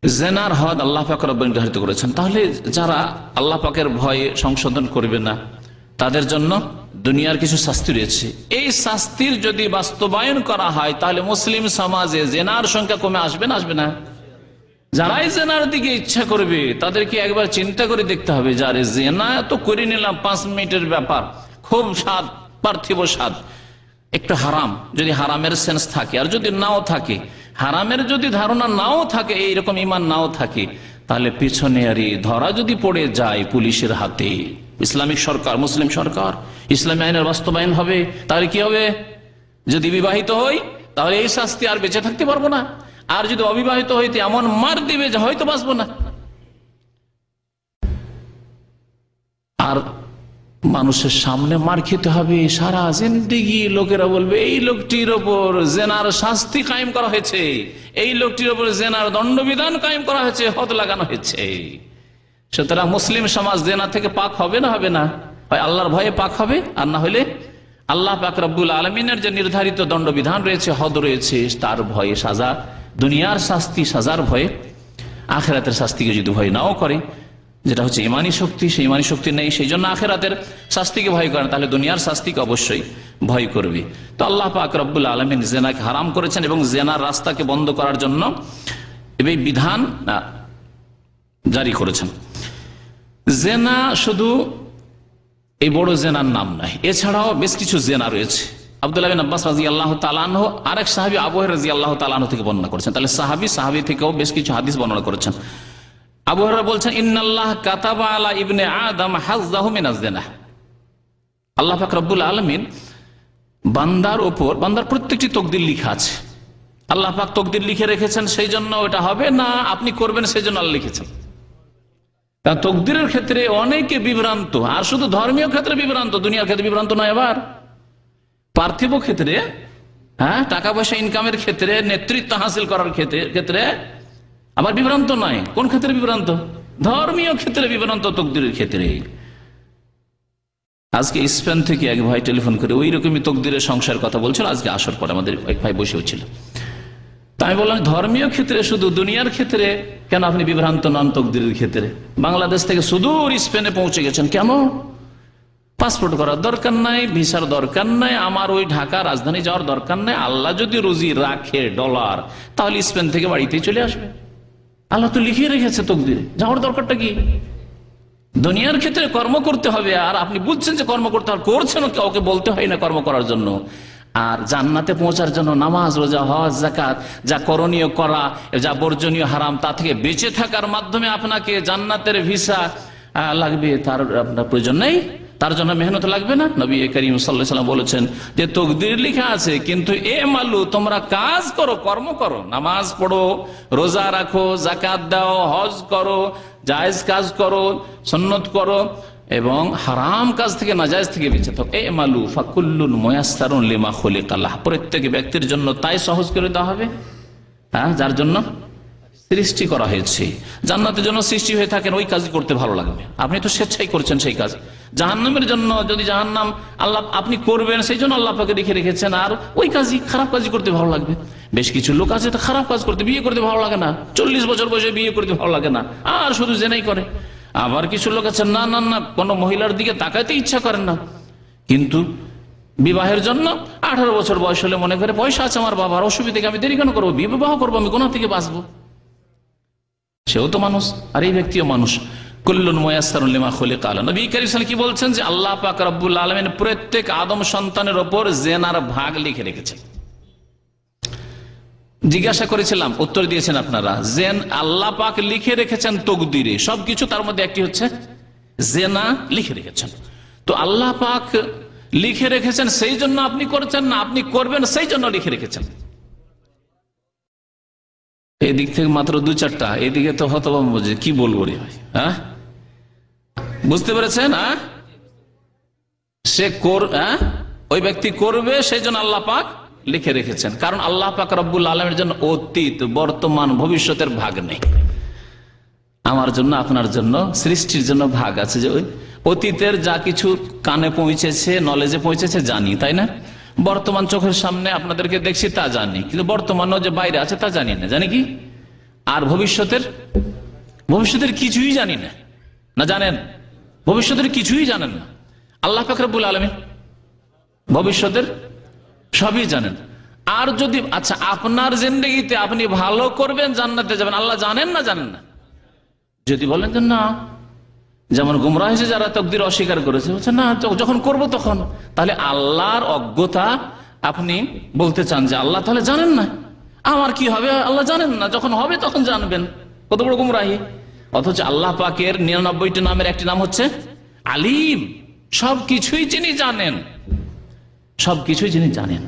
Speaker 3: জেনার হদ আল্লাহ পাক রব্বুল নির্ধারিত করেছেন। তাহলে যারা আল্লাহ পাকের ভয়ে সংশোধন করবে না তাদের জন্য দুনিয়ার কিছু শাস্তি রয়েছে। এই শাস্তির যদি বাস্তবায়ন করা হয় তাহলে মুসলিম সমাজে জেনার সংখ্যা কমে আসবে না আসবে না? যারাই জেনার দিকে ইচ্ছা করবে তাদেরকে একবার চিন্তা করে দেখতে হবে, যারে জেনা তো করে নিলাম 5 মিনিটের ব্যাপার, খুব স্বাদ, পার্থিব স্বাদ, একটু হারাম, যদি হারামের সেন্স থাকে আর যদি নাও থাকে, হারামের যদি ধারণা নাও থাকে, এইরকম ইমান নাও থাকে, তাহলে পিছনে আর ধরা যদি পড়ে যায় পুলিশের হাতে, ইসলামিক সরকার, মুসলিম সরকার, ইসলামী আইনের বাস্তবায়ন হবে, তাহলে কি হবে? যদি বিবাহিত হই তাহলে এই শাস্তি আর বেঁচে থাকতে পারবো না, আর যদি অবিবাহিত হইতে এমন মার দিবে যে হয়তো বাঁচবো না। আর মানুষের সামনে মার খেতে হবে সারা জিন্দেগি। লোকেরা বলবে এই লোকটির ওপর জেনার শাস্তি কায়েম করা হয়েছে, এই লোকটির ওপর জেনার দণ্ডবিধান কায়েম করা হয়েছে, হদ লাগানো হয়েছে। সুতরাং মুসলিম সমাজ জেনা থেকে পাক হবে না হবে না? হয় আল্লাহর ভয়ে পাক হবে, আর না হলে আল্লাহ পাক রব্বুল আলমিনের যে নির্ধারিত দণ্ডবিধান রয়েছে, হদ রয়েছে, তার ভয়ে সাজা, দুনিয়ার শাস্তি সাজার ভয়ে, আখেরাতের শাস্তিকে যদি ভয় নাও করে, যেটা হচ্ছে ইমানি শক্তি, সেই ইমানি শক্তি নেই, সেই জন্য আখেরাতের শাস্তিকে ভয় করে, তাহলে দুনিয়ার শাস্তিকে অবশ্যই ভয় করবে। তো আল্লাহ পাক রব্বুল আলামিন জেনাকে হারাম করেছেন এবং জেনার রাস্তাকে বন্ধ করার জন্য এই বিধান জারি করেছেন। জেনা শুধু এই বড় জেনার নাম নয়, এছাড়াও বেশ কিছু জেনা রয়েছে। আব্দুল্লাহ বিন আব্বাস রাদিয়াল্লাহু তাআলা আনহু আরেক সাহাবী আবু হুরায়রা রাদিয়াল্লাহু তাআলা আনহু থেকে বর্ণনা করেছেন। তাহলে সাহাবী থেকেও বেশ কিছু হাদিস বর্ণনা করেছেন। আবু হুরায়রা বলছেন, ইন্নাল্লাহ কাতাবা আলা ইবনে আদম হাযযাহু মিনাজ জিনা। আল্লাহ পাক রব্বুল আলামিন বান্দার উপর, বান্দার প্রত্যেকটি তকদির লেখা আছে। আল্লাহ পাক তকদির লিখে রেখেছেন, সেই জন্য ওটা হবে না, আপনি করবেন সেই জন্য আল্লাহ লিখেছেন। তকদিরের ক্ষেত্রে অনেকে বিভ্রান্ত, আর শুধু ধর্মীয় ক্ষেত্রে বিভ্রান্ত, দুনিয়ার ক্ষেত্রে বিভ্রান্ত নয়। আবার পার্থিব ক্ষেত্রে, হ্যাঁ, টাকা পয়সা ইনকামের ক্ষেত্রে, নেতৃত্ব হাসিল করার ক্ষেত্রে আবার বিভ্রান্ত নয়। কোন ক্ষেত্রে বিভ্রান্ত? ধর্মীয় ক্ষেত্রে বিভ্রান্ত, তকদিরের ক্ষেত্রে। আজকে স্পেন থেকে এক ভাই টেলিফোন করে ওই রকমই তকদিরের সংশয়ের কথা বলছিল। আজকে আসর পরে আমাদের এক ভাই বসে হচ্ছিল। তাই বললাম, ধর্মীয় ক্ষেত্রে শুধু, দুনিয়ার ক্ষেত্রে কেন আপনি বিভ্রান্ত নন? তকদিরের ক্ষেত্রে বাংলাদেশ থেকে সুদূর স্পেনে পৌঁছে গেছেন, কেন? পাসপোর্ট করার দরকার নাই, ভিসার দরকার নাই, আমার ওই ঢাকা রাজধানী যাওয়ার দরকার নাই। আল্লাহ যদি রুজি রাখে ডলার, তাহলে স্পেন থেকে বাড়িতেই চলে আসবে। আল্লাহ তো লিখিয়ে রেখেছে তকদিরে, যাওয়ার দরকারটা কি? দুনিয়ার ক্ষেত্রে কর্ম করতে হবে, আর আপনি বুঝছেন যে কর্ম করতে হবে, করছেন, কাউকে বলতে হয় না কর্ম করার জন্য। আর জান্নাতে পৌঁছার জন্য নামাজ, রোজা, হজ, যাকাত, যা করণীয় করা, যা বর্জনীয় হারাম, তা থেকে বেঁচে থাকার মাধ্যমে আপনাকে জান্নাতের ভিসা লাগবে, তার আপনার প্রয়োজন নেই, তার জন্য মেহনত লাগবে না। নবী করিম সাল্লাল্লাহু আলাইহি ওয়াসাল্লাম বলেছেন যে তকদির লেখা আছে, কিন্তু এ মালু, তোমরা কাজ করো, কর্ম করো, নামাজ পড়ো, রোজা রাখো, যাকাত দাও, হজ করো, জায়েজ কাজ করো, সুন্নত করো, এবং হারাম কাজ থেকে, নাজায়েজ থেকে বেঁচে থাকো। এ মালু ফাকুল্লুন মুয়াসসারুন লিমা খুলিকা লাহ। প্রত্যেক ব্যক্তির জন্য তাই সহজ করে দেওয়া হবে, হ্যাঁ, যার জন্য সৃষ্টি করা হয়েছে। জান্নাতের জন্য সৃষ্টি হয়ে থাকেন, ওই কাজই করতে ভালো লাগবে। আপনি তো স্বেচ্ছাই করছেন সেই কাজ। জাহান্নামের জন্য, যদি জাহান্নাম আল্লাহ আপনি করবেন, সেই জন্য আল্লাহ আপনাকে লিখে রেখেছেন, আর ওই কাজই, খারাপ কাজই করতে ভালো লাগবে। বেশ কিছু লোক আছে তো খারাপ কাজ করতে, বিয়ে করতে ভালো লাগে না, 40 বছর বয়সে বিয়ে করতে ভালো লাগে না, আর শুধু জেনাই করে। আবার কিছু লোক আছে, না না না, কোনো মহিলার দিকে তাকাইতে ইচ্ছা করেন না, কিন্তু বিবাহের জন্য 18 বছর বয়স হলে মনে করে পয়সা আছে আমার বাবার, অসুবিধাকে আমি দেরি কেন করবো, বিবাহ করবো, আমি গুনাহ থেকে বাঁচবো। সেও তো মানুষ, আর এই ব্যক্তিও মানুষ। কুল্লুন মুয়াসসারুন লিমা খুলিকা লাহ। নবী কারীম সাল্লাল্লাহু আলাইহি ওয়াসাল্লাম কি বলছেন যে আল্লাহ পাক রব্বুল আলামিন প্রত্যেক আদম সন্তানের উপর জেনার ভাগ লিখে রেখেছেন। জিজ্ঞাসা করেছিলাম, উত্তর দিয়েছেন আপনারা, জেন আল্লাহ পাক লিখে রেখেছেন তকদিরে, সবকিছু, তার মধ্যে একটি হচ্ছে জেনা লিখে রেখেছেন। তো আল্লাহ পাক লিখে রেখেছেন, সেই জন্য আপনি করছেন না, আপনি করবেন সেই জন্য লিখে রেখেছেন। এদিক থেকে মাত্র 2-4টা, এদিকে তো হতভম্ব যে কি বলবো রে ভাই, হ্যাঁ, বুঝতে পেরেছেন? সে ওই ব্যক্তি করবে, সেই জন্য আল্লাহ পাক লিখে রেখেছেন। কারণ আল্লাহ পাক রব্বুল আলামিনের জন্য অতীত, বর্তমান, ভবিষ্যতের ভাগ নেই। আমার জন্য, আপনার জন্য, সৃষ্টির জন্য ভাগ আছে। যে ওই অতীতের যা কিছু কানে পৌঁছেছে, নলেজে পৌঁছেছে জানি, তাই না? বর্তমান চোখের সামনে আপনাদেরকে দেখছি তা জানি, কিন্তু বর্তমানও যে বাইরে আছে তা জানি না। জানি কি? আর ভবিষ্যতের কিছুই জানি না। না জানেন? ভবিষ্যতের কিছুই জানেন না। আল্লাহ পাক রব্বুল আলামিন ভবিষ্যতের সবই জানেন। আর যদি আচ্ছা আপনার জিন্দেগিতে আপনি ভালো করবেন, জান্নাতে যাবেন, আল্লাহ জানেন না জানেন না? যদি বলেন যে না, যেমন গুমরাহ হয়েছে যারা তাকদীর অস্বীকার করেছে, বলছে না যখন করব তখন, তাহলে আল্লাহর অজ্ঞতা আপনি বলতে চান যে আল্লাহ তাহলে জানেন না, আমার কি হবে আল্লাহ জানেন না, যখন হবে তখন জানবেন। কত বড় গুমরাহি! অথচ আল্লাহ পাকের 99টি নামের একটি নাম হচ্ছে আলিম। সবকিছুই যিনি জানেন, সবকিছুই যিনি জানেন।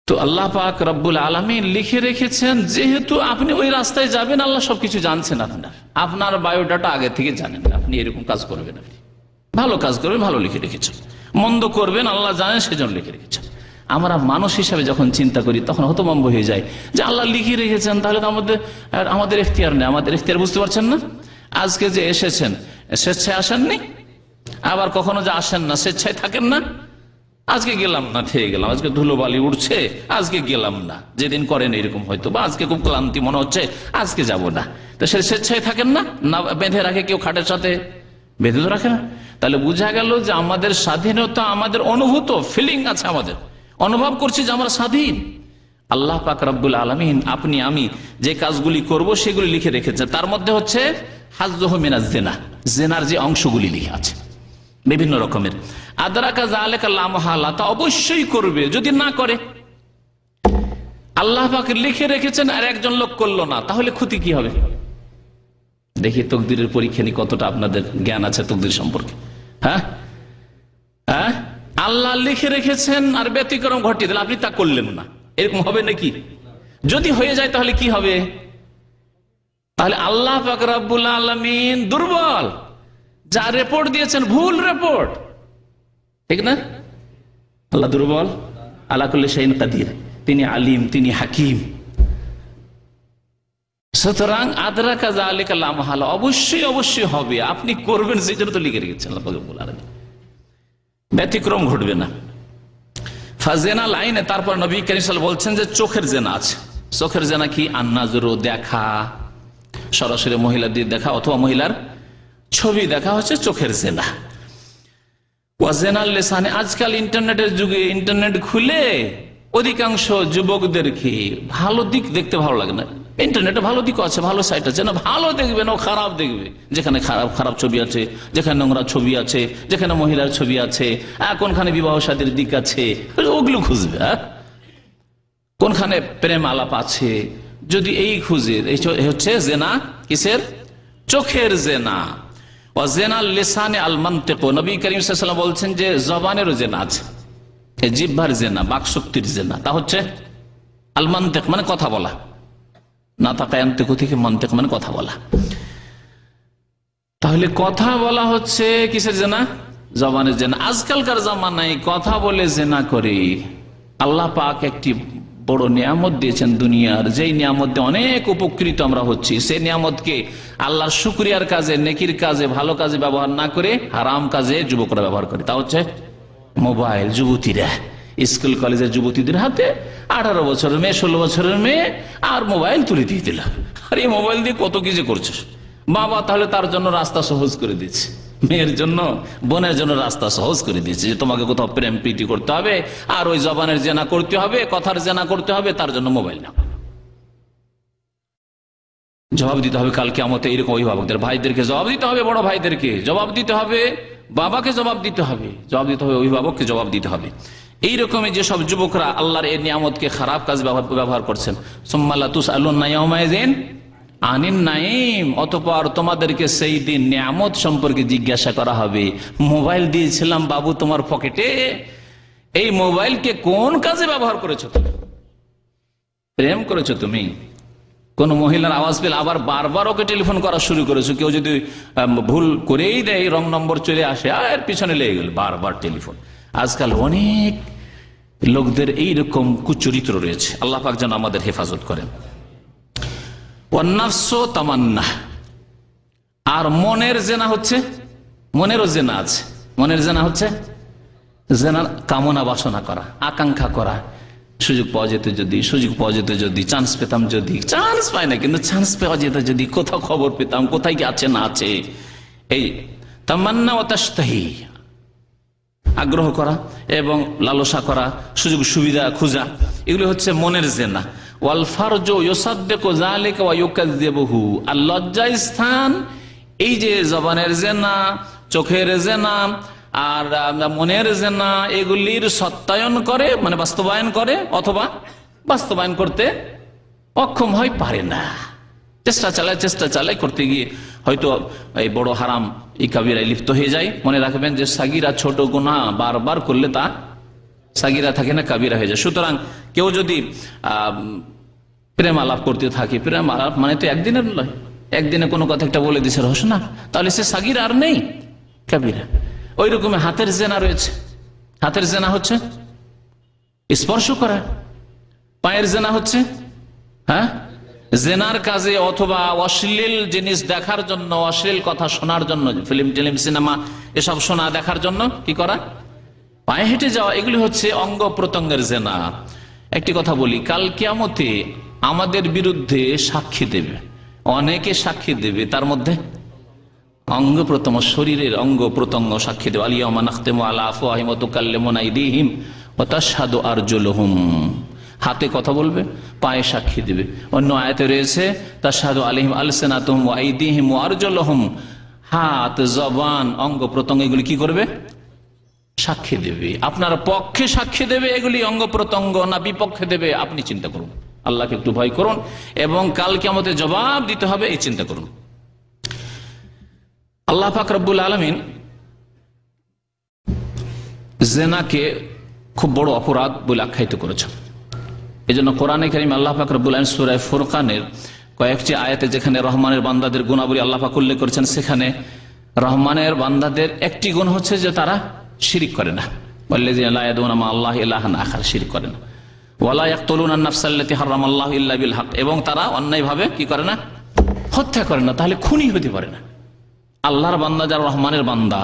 Speaker 3: তো আল্লাহ পাক রব্বুল আলামিন লিখে রেখেছেন, যেহেতু আপনি ওই রাস্তায় যাবেন, আল্লাহ সবকিছু জানছেন। আপনার বায়োডাটা আগে থেকে জানেন, আপনি এরকম কাজ করবেন, আপনি ভালো কাজ করবেন, ভালো লিখে রেখেছেন। মন্দ করবেন, আল্লাহ জানেন, সেজন্য লিখে রেখেছেন। আমরা মানুষ হিসাবে যখন চিন্তা করি তখন হতভম্ব হয়ে যায় যে আল্লাহ লিখে রেখেছেন, তাহলে তো আমাদের এখতিয়ার নেই। আমাদের এখতিয়ার বুঝতে পারছেন না? আজকে যে এসেছেন, স্বেচ্ছায় আসেননি, আবার কখনো যে আসেন না, স্বেচ্ছায় থাকেন না। আজকে গেলাম না, থেকে গেলাম, আজকে ধুলোবালি উঠছে, আজকে গেলাম না। যেদিন করেন এরকম হয়তো, বা আজকে খুব ক্লান্তি মনে হচ্ছে, আজকে যাব না। তো সে স্বেচ্ছায় থাকেন না, না বেঁধে রাখে কেউ, খাটের সাথে বেঁধে তো রাখে না। তাহলে বোঝা গেল যে আমাদের স্বাধীনতা, আমাদের অনুভূত ফিলিং আছে, আমাদের অনুভব করছি যে আমরা স্বাধীন। আল্লাহ পাক রব্বুল আলামিন আপনি আমি যে কাজগুলি করব সেগুলি লিখে রেখেছে। তার মধ্যে হচ্ছে হাজ্জুহু মিনাজ জিনা, জিনার যে অংশগুলি লিখে আছে বিভিন্ন রকমের। আদরাকা যালিকা লা মুহালা, তা অবশ্যই করবে। যদি না করে, আল্লাহ পাক লিখে রেখেছেন আর একজন লোক করলো না, তাহলে ক্ষতি কি হবে? দেখি তকদিরের পরীক্ষা নিয়ে কতটা আপনাদের জ্ঞান আছে তকদির সম্পর্কে। হ্যাঁ, আল্লাহ লিখে রেখেছেন আর ব্যতিক্রম ঘটিয়ে দিলেন, আপনি তা করলেন না, এরকম হবে নাকি? যদি হয়ে যায় তাহলে কি হবে? তাহলে আল্লাহ পাক রব্বুল আলামিন দুর্বল, যা রিপোর্ট দিয়েছেন ভুল রিপোর্ট, ঠিক না? আল্লাহ দুর্বল, আলা কুল্লি শাইইন কাদির, তিনি আলিম, তিনি হাকিম। সুতরাং আদরাকা যালিকা লা মুহালা, অবশ্যই অবশ্যই হবে, আপনি করবেন, সেই জন্য তো লিখে রেখেছেন আল্লাহ পাক রব্বুল আলামিন, ব্যতিক্রম ঘটবে না। ফাজেনা লাইনে তারপর নবী কারীম সাল্লাল্লাহু আলাইহি ওয়াসাল্লাম বলছেন যে চোখের জেনা আছে। চোখের জেনা কি? আন্নাজরু, দেখা, সরাসরি মহিলা দিয়ে দেখা অথবা মহিলার ছবি দেখা হচ্ছে চোখের জেনা। ওয়াজেনাল লিসানে, আজকাল ইন্টারনেটের যুগে ইন্টারনেট খুলে অধিকাংশ যুবকদেরকে ভালো দিক দেখতে ভালো লাগে না। ইন্টারনেটে ভালো দিকও আছে, ভালো সাইট আছে, না ভালো দেখবে না খারাপ দেখবে। যেখানে খারাপ খারাপ ছবি আছে, যেখানে নোংরা ছবি আছে, যেখানে মহিলার ছবি আছে, কোনখানে বিবাহ শাদীর দিক আছে, ওগুলো খুঁজবে। কোনখানে প্রেম আলাপ আছে, যদি এই খুঁজে, এই হচ্ছে জেনা। কিসের? চোখের জেনা। ওয়াজেনাল লিসানে আল মানতিক, নবী করিম সাল্লাল্লাহু আলাইহি ওয়াসাল্লাম বলছেন যে জবানেরও জেনা আছে, জিহ্বার জেনা, বাকশক্তির জেনা। তা হচ্ছে আল মানতিক মানে কথা বলা, না তাকায়ান্তিক থেকে মানতিক মানে কথা বলা। তাহলে কথা বলা হচ্ছে কিসের জেনা? জবানের জেনা। আজকালকার জামানায় কথা বলে জেনা করে। আল্লাহ পাক একটি বড় নিয়ামত দিয়েছেন দুনিয়ার, যেই নিয়ামত দিয়ে অনেক উপকৃত আমরা হচ্ছি, সেই নিয়ামতকে আল্লাহর শুকরিয়ার কাজে, নেকির কাজে, ভালো কাজে ব্যবহার না করে হারাম কাজে যুবকরা ব্যবহার করে। তা হচ্ছে মোবাইল। যুবতীরা, স্কুল কলেজের যুবতীদের হাতে 18 বছরের মেয়ে, 16 বছরের মেয়ে, আর মোবাইল তুলে দিয়ে দিল। আর এই মোবাইল দিয়ে কত কিছু করছে বাবা। তাহলে তার জন্য রাস্তা সহজ করে দিচ্ছে, মেয়ের জন্য, বোনের জন্য রাস্তা সহজ করে দিচ্ছে যে তোমাকে কোথাও প্রেম প্রীতি করতে হবে, আর ওই জবানের জেনা করতে হবে, কথার জেনা করতে হবে, তার জন্য মোবাইল নাও। জবাব দিতে হবে কাল কিয়ামতে এরকম অভিভাবকদের, ভাইদেরকে জবাব দিতে হবে, বড় ভাইদেরকে জবাব দিতে হবে, বাবাকে জবাব দিতে হবে, জবাব দিতে হবে, অভিভাবককে জবাব দিতে হবে। এইরকমই যেসব যুবকরা আল্লাহর এই নিয়ামতকে খারাপ কাজ ব্যবহার করছেন, সুম্মা লা তুসআলুনা ইয়াওমাইযিন আনিন নাঈম, অতঃপর তোমাদেরকে সেই দিন নিয়ামত সম্পর্কে জিজ্ঞাসা করা হবে। মোবাইল দিয়েছিলাম বাবু তোমার পকেটে, এই মোবাইলকে কোন কাজে ব্যবহার করেছো? তুমি প্রেম করেছো, তুমি কোন মহিলার আওয়াজ পেলে আবার বারবার ওকে টেলিফোন করা শুরু করেছে। কেউ যদি ভুল করেই দেয়, রং নম্বর চলে আসে, আর পিছনে লেগে গেল, বারবার টেলিফোন। আজকাল অনেক লোকদের এইরকম কুচরিত্র রয়েছে। আল্লাহ পাক যেন আমাদের হেফাজত করেন। ওয়ান্নাফসু তামান্না, আর মনের জেনা হচ্ছে, মনেরও জেনা আছে। মনের জেনা হচ্ছে জেনার কামনা বাসনা করা, আকাঙ্ক্ষা করা, সুযোগ পাওয়া যেত যদি, সুযোগ পাওয়া যেত যদি, চান্স পেতাম যদি, চান্স পায় না কিন্তু চান্স পাওয়া যেত যদি, কোথাও খবর পেতাম, কোথায় কি আছে না আছে। এই তামান্না ওয়া তাশতাহি, আগ্রহ করা এবং লালসা করা, সুযোগ সুবিধা খোঁজা, এগুলো হচ্ছে মনের জেনা। ওয়াল ফারজু ইউসাদ্দিকু যালিকা ওয়া ইউকাযযিবুহু, আর লজ্জা স্থান, এই যে জবানের জেনা, চোখের জেনা আর মনের জেনা, এগুলির সত্যায়ন করে, মানে বাস্তবায়ন করে, অথবা বাস্তবায়ন করতে অক্ষম হয়, পারে না। চেষ্টা চালায় করতে গিয়ে হয়তো এই বড় হারাম, এই কাবিরায় লিপ্ত হয়ে যায়। মনে রাখবেন যে সাগিরা, ছোট গুনাহ বারবার করলে তা সাগিরা থাকে না, কাবিরা হয়ে যায়। সুতরাং কেউ যদি প্রেম আলাপ করতে থাকে, প্রেম আলাপ মানে তো একদিনের নয়, একদিনে কোনো কথা একটা বলে দিছে রহস্য না, তাহলে সে সাগিরা আর নেই, কাবিরা। ওই রকম হাতের জেনা রয়েছে। হাতের জেনা হচ্ছে স্পর্শ করা, পায়ের জেনা হচ্ছে জেনার কাজে অথবা অশ্লীল জিনিস দেখার জন্য, অশ্লীল কথা শোনার জন্য, ফিল্ম টেলিম সিনেমা এসব শোনা দেখার জন্য কি করা, পায়ে হেঁটে যাওয়া, এগুলি হচ্ছে অঙ্গ প্রত্যঙ্গের জেনা। একটি কথা বলি, কাল কিয়ামতে আমাদের বিরুদ্ধে সাক্ষী দেবে, অনেকে সাক্ষী দেবে, তার মধ্যে অঙ্গ প্রত্যঙ্গ, শরীরের অঙ্গ প্রত্যঙ্গ সাক্ষী দেবে। আলিয়াউমা নাখতিমু আলা আফওয়াহিহিম ওয়া তুকাল্লিমুনা আইদিহিম ওয়া তাশহাদু আরজুলুহুম, হাতে কথা বলবে, পায়ে সাক্ষী দেবে। অন্য আয়াতে রয়েছে তাশহাদু আলাইহিম আলসিনাতুহুম ওয়া আইদিহিম ওয়া আরজুলুহুম, হাত, জবান, অঙ্গ প্রত্যঙ্গ এগুলি কি করবে, সাক্ষী দেবে। আপনার পক্ষে সাক্ষী দেবে এগুলি অঙ্গ প্রত্যঙ্গ, না বিপক্ষে দেবে, আপনি চিন্তা করুন। আল্লাহকে একটু ভয় করুন এবং কাল কিয়ামতে জবাব দিতে হবে, এই চিন্তা করুন। আল্লাহ পাক রব্বুল আলামিন জিনাকে খুব বড় অপরাধ বলে আখ্যায়িত করেছেন। এই জন্য কোরআনে কারীম আল্লাহ পাক রব্বুল আলামিন সূরা ফুরকানের কয়েকটি আয়াতে যেখানে রহমানের বান্দাদের গুণাবলী আল্লাহ পাক উল্লেখ করেছেন, সেখানে রহমানের বান্দাদের একটি গুণ হচ্ছে যে তারা শিরিক করে না। ওয়াল্লাযীনা লা ইয়াদউনা মা আল্লাহি ইলাহান আখার, শিরিক করে না। ওয়ালা ইয়াকতুলুনা আন-নাফসাল্লাতী হারামাল্লাহু ইল্লা বিল হক, এবং তারা অন্যায়ভাবে কি করে না, হত্যা করে না। তাহলে খুনি হতে পারে না। আল্লাহর বান্দা যারা রহমানের বান্দা,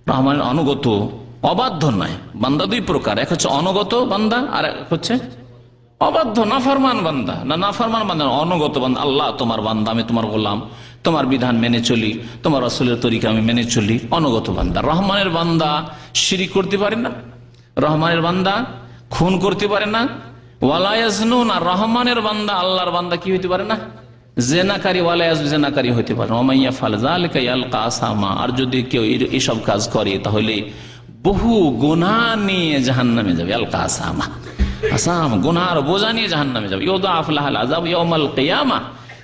Speaker 3: রহমানের অনুগত, অবাধ্য নয়। বান্দা দুই প্রকার, এক হচ্ছে অনুগত বান্দা আর এক হচ্ছে অবাধ্য নাফরমান বান্দা। না, নাফরমান বান্দা অনুগত বান্দা, আল্লাহ তোমার বান্দা, আমি তোমার গোলাম, তোমার বিধান মেনে চলি, তোমার রাসূলের তরিকা আমি মেনে চলি, অনুগত বান্দা। রহমানের বান্দা শিরিক করতে পারে না, রহমানের বান্দা খুন করতে পারে না, ওয়ালা ইয়াজনুন, আর রহমানের বান্দা আল্লাহর বান্দা কি হইতে পারে না, জেনাকারী, ওয়ালা ইয়াজনু, জেনাকারী হইতে পারে না। ওয়া ইয়াফআল যালিকা ইয়ালকা আসামা, আর যদি কেউ এইসব কাজ করে তাহলে বহু গুনাহ নিয়ে জাহান্নামে যাবে। আলকা আসামা, আসাম গুনাহর বোঝা নিয়ে জাহান্নামে যাবে। ইউদাআফ লাহুল আযাব ইয়াউমাল কিয়ামা,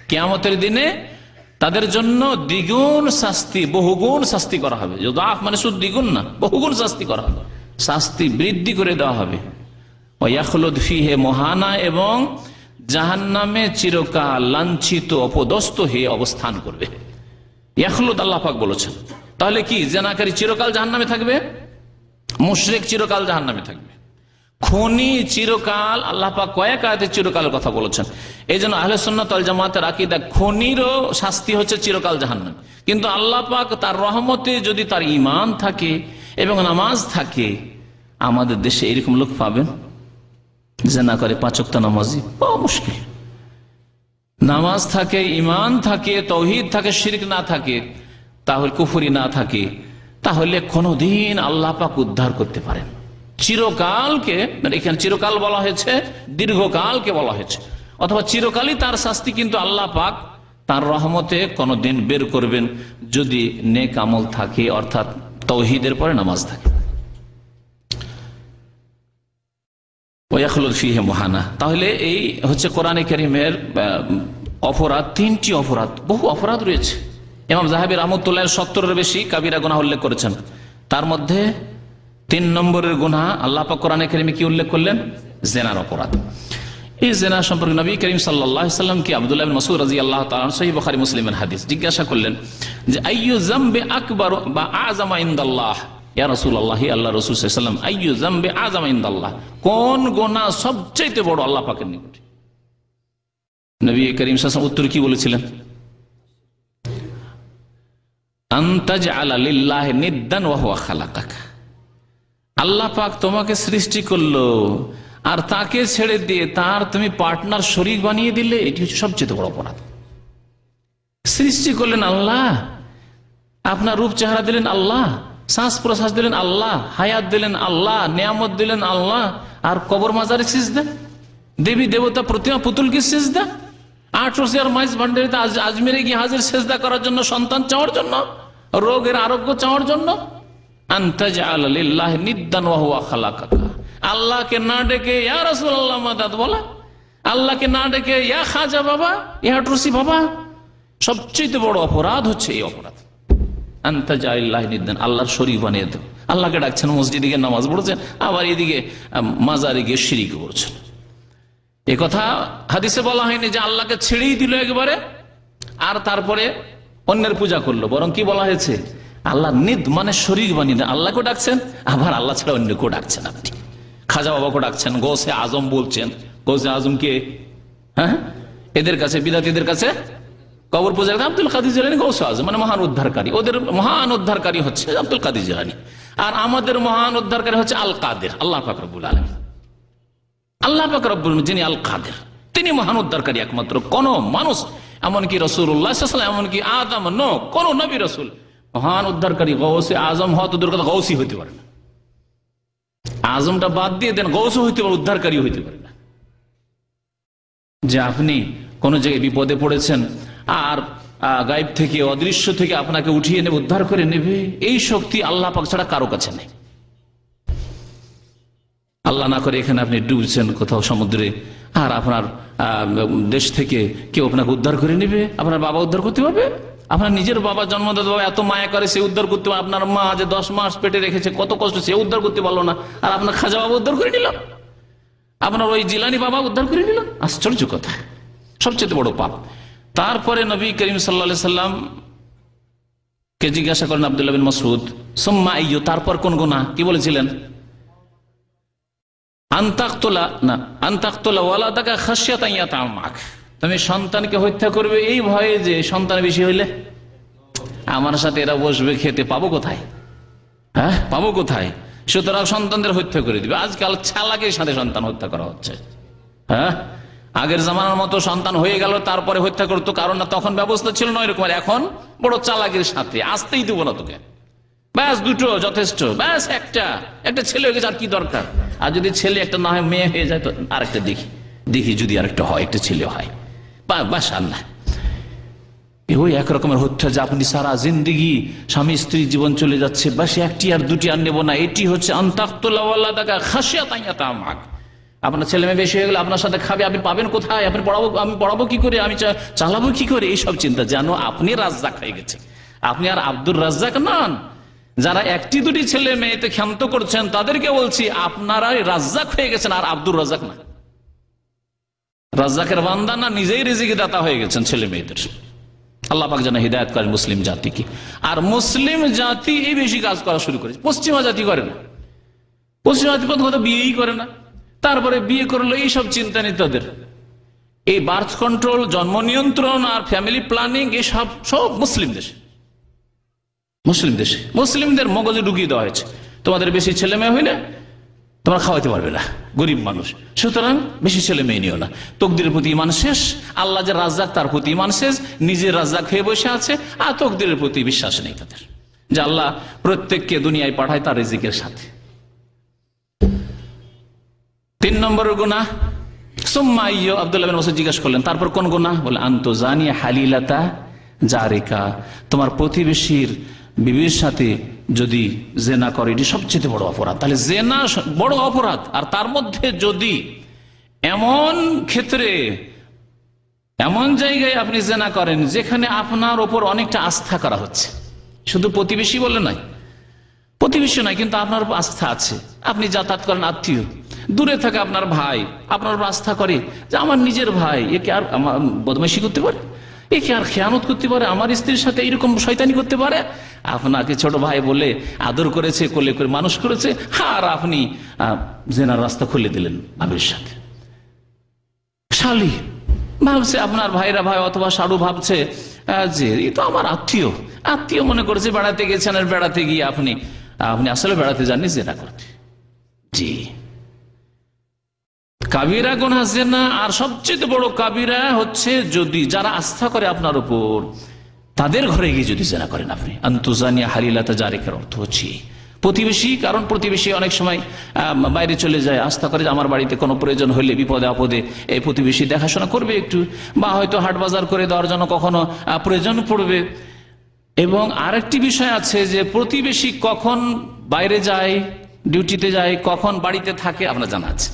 Speaker 3: কিয়ামতের দিনে তাদের জন্য দ্বিগুণ শাস্তি, বহুগুণ শাস্তি করা হবে। ইউদাআফ মানে শুধু দ্বিগুণ না, বহুগুণ শাস্তি করা হবে, শাস্তি বৃদ্ধি করে দেওয়া হবে। ওয়া ইয়াখলুদ ফীহি মুহানা, এবং জাহান্নামে চিরকাল লাঞ্ছিত, অপদস্থ হয়ে অবস্থান করবে। ইয়াখলুদ আল্লাহ পাক বলেছেন। তাহলে কি জেনাকারী চিরকাল জাহান্নামে থাকবে, মুশরিক চিরকাল জাহান্নামে থাকবে, খুনি চিরকাল, আল্লাহ পাক কয়েক আয়াতে চিরকালের কথা বলেছেন। এই জন্য আহলে সুন্নাত ওয়াল জামাতের আকীদা, খুনিরও শাস্তি হচ্ছে চিরকাল জাহান্নাম। কিন্তু আল্লাহ পাক তার রহমতে যদি তার ঈমান থাকে এবং নামাজ থাকে, আমাদের দেশে এরকম লোক পাবেন জিনা করে, 5 ওয়াক্ত নামাজি, পাওয়া মুশকিল। নামাজ থাকে, ঈমান থাকে, তাওহীদ থাকে, শিরক না থাকে, তাহলে কুফরি না থাকে, তাহলে কোনদিন আল্লাহ পাক উদ্ধার করতে পারেন। চিরকালকে, মানে এখানে চিরকাল বলা হয়েছে, দীর্ঘকালকে বলা হয়েছে, অথবা চিরকালই তার শাস্তি, কিন্তু আল্লাহ পাক তার রহমতে কোনদিন বের করবেন যদি নেক আমল থাকে, অর্থাৎ তাওহীদের পরে নামাজ থাকে। ওয়াখলুদ ফীহি মুহানা, তাহলে এই হচ্ছে কোরআনে কারীমের অপরাধ। 3টি অপরাধ, বহু অপরাধ রয়েছে। ইমাম যাহাবী রাহমাতুল্লাহ 70-এর বেশি কাবিরা গুনাহ উল্লেখ করেছেন। তার মধ্যে 3 নম্বরের গুনাহ আল্লাহ পাক কোরআনে কারীমে কি উল্লেখ করলেন, জিনার অপরাধ। এই জেনা সম্পর্কে নবী করিম সাল্লাল্লাহু আলাইহি ওয়াসাল্লাম কি আব্দুল্লাহ ইবনে মাসউদ রাদিয়াল্লাহু তাআলা সহিহ বুখারী মুসলিমের হাদিস জিজ্ঞাসা করলেন যে আইয়ু যামবি আকবার বা আযমা ইনদাল্লাহ, ইয়া রাসূলুল্লাহ, আল্লাহ রাসূল সাল্লাল্লাহু আলাইহি ওয়াসাল্লাম, আইয়ু যামবি আযমা ইনদাল্লাহ, কোন গুনাহ সবচেয়ে বড় আল্লাহ পাকের নিকটে? নবী করিম সাল্লাল্লাহু আলাইহি ওয়াসাল্লাম উত্তর কি বলেছিলেন? আনতাজআলা লিল্লাহি নিদ্দান ওয়া হুয়া খালাকাকা, আল্লাহ পাক তোমাকে সৃষ্টি করলো আর তাকে ছেড়ে দিয়ে তার তুমি পার্টনার শরীক বানিয়ে দিলে, এটি হচ্ছে সবচেয়ে বড় অপরাধ। সৃষ্টি করলেন আল্লাহ, আপনার রূপ চেহারা দিলেন আল্লাহ, শ্বাস প্রশ্বাস দিলেন আল্লাহ, হায়াত দিলেন আল্লাহ, নিয়ামত দিলেন আল্লাহ, আর কবর মাজারে সিজদা, দেবী দেবতা প্রতিমা পুতুলকে সিজদা, 8 রশিয়ার মাইজ ভান্ডারিতে আজমিরে গিয়ে হাজির সিজদা করার জন্য, সন্তান চাওয়ার জন্য, রোগের আরোগ্য চাওয়ার জন্য। আনতাজআলা লিল্লাহি নিদ্দান ওয়া হুয়া খালাকাকা, আল্লাহকে না ডেকে ইয়া রাসূলুল্লাহ মাদাদ বলা, আল্লাহকে না ডেকে ইয়া খাজা বাবা, ইয়া টুসি বাবা, সবচেয়ে বড় অপরাধ হচ্ছে এই অপরাধ। আনতাজআলা লিল্লাহি নিদ্দান, আল্লাহর শরীক বানিয়ে দাও। আল্লাহকে ডাকছেন, মসজিদে গিয়ে নামাজ পড়ছেন, আবার এদিকে মাজারে গিয়ে শিরক করছেন। এ কথা হাদিসে বলা হয়নি যে আল্লাহকে ছেড়েই দিল একবারে আর তারপরে অন্যের পূজা করলো, বরং কি বলা হয়েছে? আল্লাহ নিদ মানে শরীক বানিয়ে দেন, আল্লাহকে ডাকছেন, আবার আল্লাহ ছাড়া অন্যকেও ডাকছেন। আপনি খাজা বাবাকে ডাকছেন, গৌসে আজম বলছেন, গৌসে আজম কে? হ্যাঁ, এদের কাছে, বিদাতীদের কাছে কবর পূজা আব্দুল কাদের জিলানী গৌসে আজম মানে মহান উদ্ধারকারী, ওদের মহান উদ্ধারকারী হচ্ছে আব্দুল কাদের জিলানী, আর আমাদের মহান উদ্ধারকারী হচ্ছে আল কাদের, আল্লাহ পাক রব্বুল আলামিন। আল্লাহ পাক রব্বুল যিনি আল কাদের, তিনি মহান উদ্ধারকারী একমাত্র। কোন মানুষ, এমনকি রাসূলুল্লাহ সাল্লাল্লাহু আলাইহি ওয়াসাল্লাম, এমনকি আদম, নূহ, কোন নবী রাসূল মহান উদ্ধারকারী গৌসে আজম হওয়া তো দূর কথা, গৌসই হইতে পারে না। আজমটা বাদ দিয়ে দেন, গৌস হইতে পারে, উদ্ধারকারী হইতে পারে না। যে আপনি কোন জায়গায় বিপদে পড়েছেন আর গায়েব থেকে, অদৃশ্য থেকে আপনাকে উঠিয়ে নেবে, উদ্ধার করে নেবে, এই শক্তি আল্লাহ পাক ছাড়া কারো কাছে নেই। আল্লাহ না করে এখানে আপনি ডুবছেন কোথাও সমুদ্রে, আর আপনার দেশ থেকে কেউ আপনাকে উদ্ধার করে নেবে? আপনার বাবা উদ্ধার করতে পারবে? আপনার নিজের বাবা, জন্মদাতা বাবা এত মায়া করে, সে উদ্ধার করতে পারে? আপনার মা যে 10 মাস পেটে রেখেছে, কত কষ্ট, সে উদ্ধার করতে পারলো না, আর আপনার খাজা বাবা উদ্ধার করে নিল, আপনার ওই জিলানি বাবা উদ্ধার করে নিল? আশ্চর্য কথা, সবচেয়ে বড় পাপ। তারপরে নবী করিম সাল্লাল্লাহু আলাইহি ওয়াসাল্লাম কে জিজ্ঞাসা করেন আব্দুল্লাহ বিন মাসউদ, সুম্মা আইয়ু, তারপর কোন গুনাহ? কি বলেছিলেন? আনতাকতুলা ওয়ালাদাকা খাশিয়াতা আন ইয়াতাআম্মাক, তুমি সন্তানকে হত্যা করবে এই ভয়ে যে সন্তান বেশি হইলে আমার সাথে এরা বসবে খেতে, পাবো কোথায়? হ্যাঁ, পাবো কোথায়? সুতরাং সন্তানদের হত্যা করে দিবে। আজকাল চালাকের সাথে সন্তান হত্যা করা হচ্ছে। হ্যাঁ, আগের জামানার মতো সন্তান হয়ে গেল তারপরে হত্যা করতো, কারণ না তখন ব্যবস্থা ছিল না এরকম। এখন বড় চালাকের সাথে, আসতেই দেবো না তোকে, ব্যাস দুটো যথেষ্ট, ব্যাস একটা ছেলে হয়ে গেছে, আর কি দরকার? আর যদি ছেলে একটা না হয়, মেয়ে হয়ে যায় তো আরেকটা দেখি যদি আরেকটা হয়, একটা ছেলে হয়, বাস আর না। ওই একরকমের হত্যা যে আপনি সারা জিন্দিগি স্বামী স্ত্রী জীবন চলে যাচ্ছে, বাস একটি আর দুটি আর নেবো না, এটি হচ্ছে আনতাকতুলা ওয়ালাদাকা খাশিয়াতা আন ইয়াতাআম্মাক। আপনার ছেলে মেয়ে বেশি হয়ে গেলে আপনার সাথে খাবে, আপনি পাবেন কোথায়? আপনি আমি পড়াবো কি করে, আমি চালাবো কি করে, এইসব চিন্তা। যেন আপনি রাজ্জাক হয়ে গেছে, আপনি আর আব্দুর রাজ্জাক নন। যারা একটি দুটি ছেলে মেয়েতে ক্ষান্ত করছেন তাদেরকে বলছি, আপনারাই রাজ্জাক হয়ে গেছেন, আর আব্দুর রাজ্জাক না। রাজ্জাকের বান্দা না, নিজেই রিজিক দাতা হয়ে গেছেন ছেলে মেয়েদের। আল্লাহ পাক যেন হিদায়াত করেন মুসলিম জাতিকে। আর মুসলিম জাতি এই বেশি কাজ করা শুরু করেছে, পশ্চিমা জাতি করে না। পশ্চিমা জাতি প্রথমত বিয়েই করে না, তারপরে বিয়ে করলো এইসব চিন্তা নেই তাদের। এই বার্থ কন্ট্রোল, জন্ম নিয়ন্ত্রণ আর ফ্যামিলি প্ল্যানিং, এসব সব মুসলিম দেশে, মুসলিমদের মগজে ঢুকিয়ে দেওয়া হয়েছে। তোমাদের বেশি ছেলে মেয়ে হইলে তোমরা খাওয়াইতে পারবে না, গরিব মানুষ, সুতরাং বেশি ছেলে মেয়ে নিও না। তকদিরের প্রতি ইমান শেষ, আল্লাহ যে রাজ্জাক তার প্রতি ইমান শেষ, নিজের রাজ্জাক হয়ে বসে আছে, আর তকদিরের প্রতি বিশ্বাস নেই তাদের, যে আল্লাহ প্রত্যেককে দুনিয়ায় পাঠায় তার রিজিকের সাথে। 3 নম্বরের গুনাহ, সুম্মা আইয়ু, আব্দুল্লাহ বিন মাসউদ জিজ্ঞাসা করলেন তারপর কোন গুনাহ? বলে আনতুজানিয়া হালিলাতা জারিকা, তোমার প্রতিবেশীর বিবির সাথে যদি জেনা করে, এটি সবচেয়ে বড় অপরাধ। তাহলে জেনা বড় অপরাধ, আর তার মধ্যে যদি এমন ক্ষেত্রে, এমন জায়গায় আপনি জেনা করেন যেখানে আপনার ওপর অনেকটা আস্থা করা হচ্ছে, শুধু প্রতিবেশী বলে নয়, প্রতিবেশী নয় কিন্তু আপনার উপর আস্থা আছে, আপনি যাতায়াত করেন, আত্মীয়, দূরে থাকে আপনার ভাই, আপনার আস্থা করে যে আমার নিজের ভাই, একে আর আমার বদমাইশি করতে পারে, একে আর খেয়ানত করতে পারে, আমার স্ত্রীর সাথে এইরকম শয়তানি করতে পারে। আপনাকে ছোট ভাই বলে আদর করেছে, কোলে করে মানুষ করেছে, আর আপনি জেনার রাস্তা খুলে দিলেন ভাবির সাথে। শালি ভাবছে আপনার ভাইরা ভাই অথবা শাড়ু ভাবছে যে এই তো আমার আত্মীয়, আত্মীয় মনে করেছে, বেড়াতে গেছেন, আর বেড়াতে গিয়ে আপনি আসলে বেড়াতে যাননি, জেনা করতে। জি, কাবিরা গুনাহ জিনা। আর সবচেয়ে বড় কাবিরা হচ্ছে যদি যারা আস্থা করে আপনার উপর, তাদের ঘরে গিয়ে যদি জিনা করেন আপনি। আনতুজানিয়া হালিলাতা জারিকার অর্থ হচ্ছে প্রতিবেশী, কারণ প্রতিবেশী অনেক সময় বাইরে চলে যায়, আস্থা করে যে আমার বাড়িতে কোনো প্রয়োজন হলে বিপদে আপদে এই প্রতিবেশী দেখাশোনা করবে একটু, বা হয়তো হাট বাজার করে দেওয়ার জন্য কখনো প্রয়োজন পড়বে। এবং আরেকটি বিষয় আছে যে প্রতিবেশী কখন বাইরে যায়, ডিউটিতে যায়, কখন বাড়িতে থাকে আপনার জানা আছে,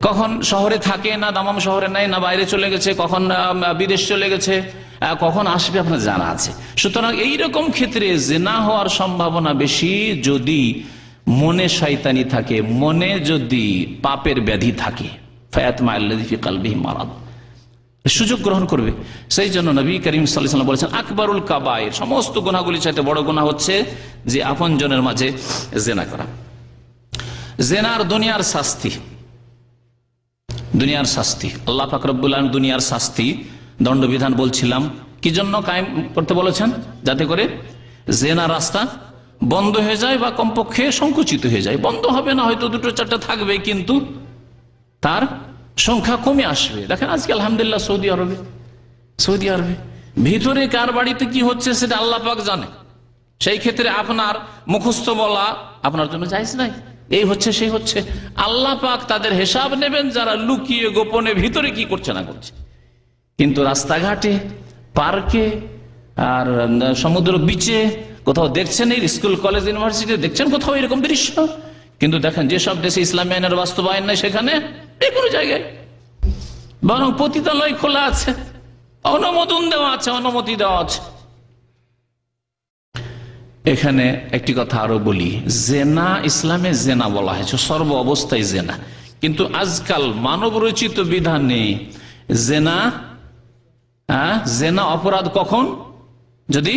Speaker 3: কখন শহরে থাকে না, দামাম শহরে নাই, না বাইরে চলে গেছে, কখন বিদেশ চলে গেছে, কখন আসবে আপনার জানা আছে। সুতরাং এইরকম ক্ষেত্রে জিনা হওয়ার সম্ভাবনা বেশি যদি মনে শয়তানি থাকে, মনে যদি পাপের ব্যাধি থাকে, ফায়াতমা আল্লাযী ফি কলবিহি মারাদ, সুযোগ গ্রহণ করবে। সেই জন্য নবী করিম সাল্লাল্লাহু আলাইহি ওয়াসাল্লাম বলেছেন আকবরুল কাবায়ের, সমস্ত গুনাহগুলির চাইতে বড় গুনাহ হচ্ছে যে আপনজনের মাঝে জিনা করা। জিনার দুনিয়ার শাস্তি, দুনিয়ার শাস্তি আল্লাহ পাক রব্বুল আলামিন দুনিয়ার শাস্তি দণ্ডবিধান বলছিলাম কি জন্য কায়েম করতে বলেছেন, যাতে করে জিনার রাস্তা বন্ধ হয়ে যায় বা কমপক্ষে সংকুচিত হয়ে যায়। বন্ধ হবে না, হয়তো দুটো চারটা থাকবে, কিন্তু তার সংখ্যা কমে আসবে। দেখেন আজকে আলহামদুলিল্লাহ সৌদি আরবে ভিতরে কার বাড়িতে কি হচ্ছে সেটা আল্লাহ পাক জানে। সেই ক্ষেত্রে আপনার মুখস্থ বলা আপনার জন্য জায়েজ নাই, এই হচ্ছে সেই হচ্ছে। আল্লাহ পাক তাদের হিসাব নেবেন যারা লুকিয়ে গোপনে ভিতরে কি করছে না করছে। কিন্তু রাস্তাঘাটে, পার্কে, আর সমুদ্র বিচে কোথাও দেখছেন, এই স্কুল কলেজ ইউনিভার্সিটি দেখছেন কোথাও এরকম দৃশ্য? কিন্তু দেখেন যেসব দেশে ইসলামী আইনের বাস্তবায়ন নাই সেখানে যে কোনো জায়গায় বরং পতিতালয় খোলা আছে, অনুমোদন দেওয়া আছে, অনুমতি দেওয়া আছে। এখানে একটি কথা আরো বলি, জেনা ইসলামে জেনা বলা হয়েছে সর্ব অবস্থায় জেনা, কিন্তু আজকাল মানব রচিত বিধানে জেনা জেনা অপরাধ কখন, যদি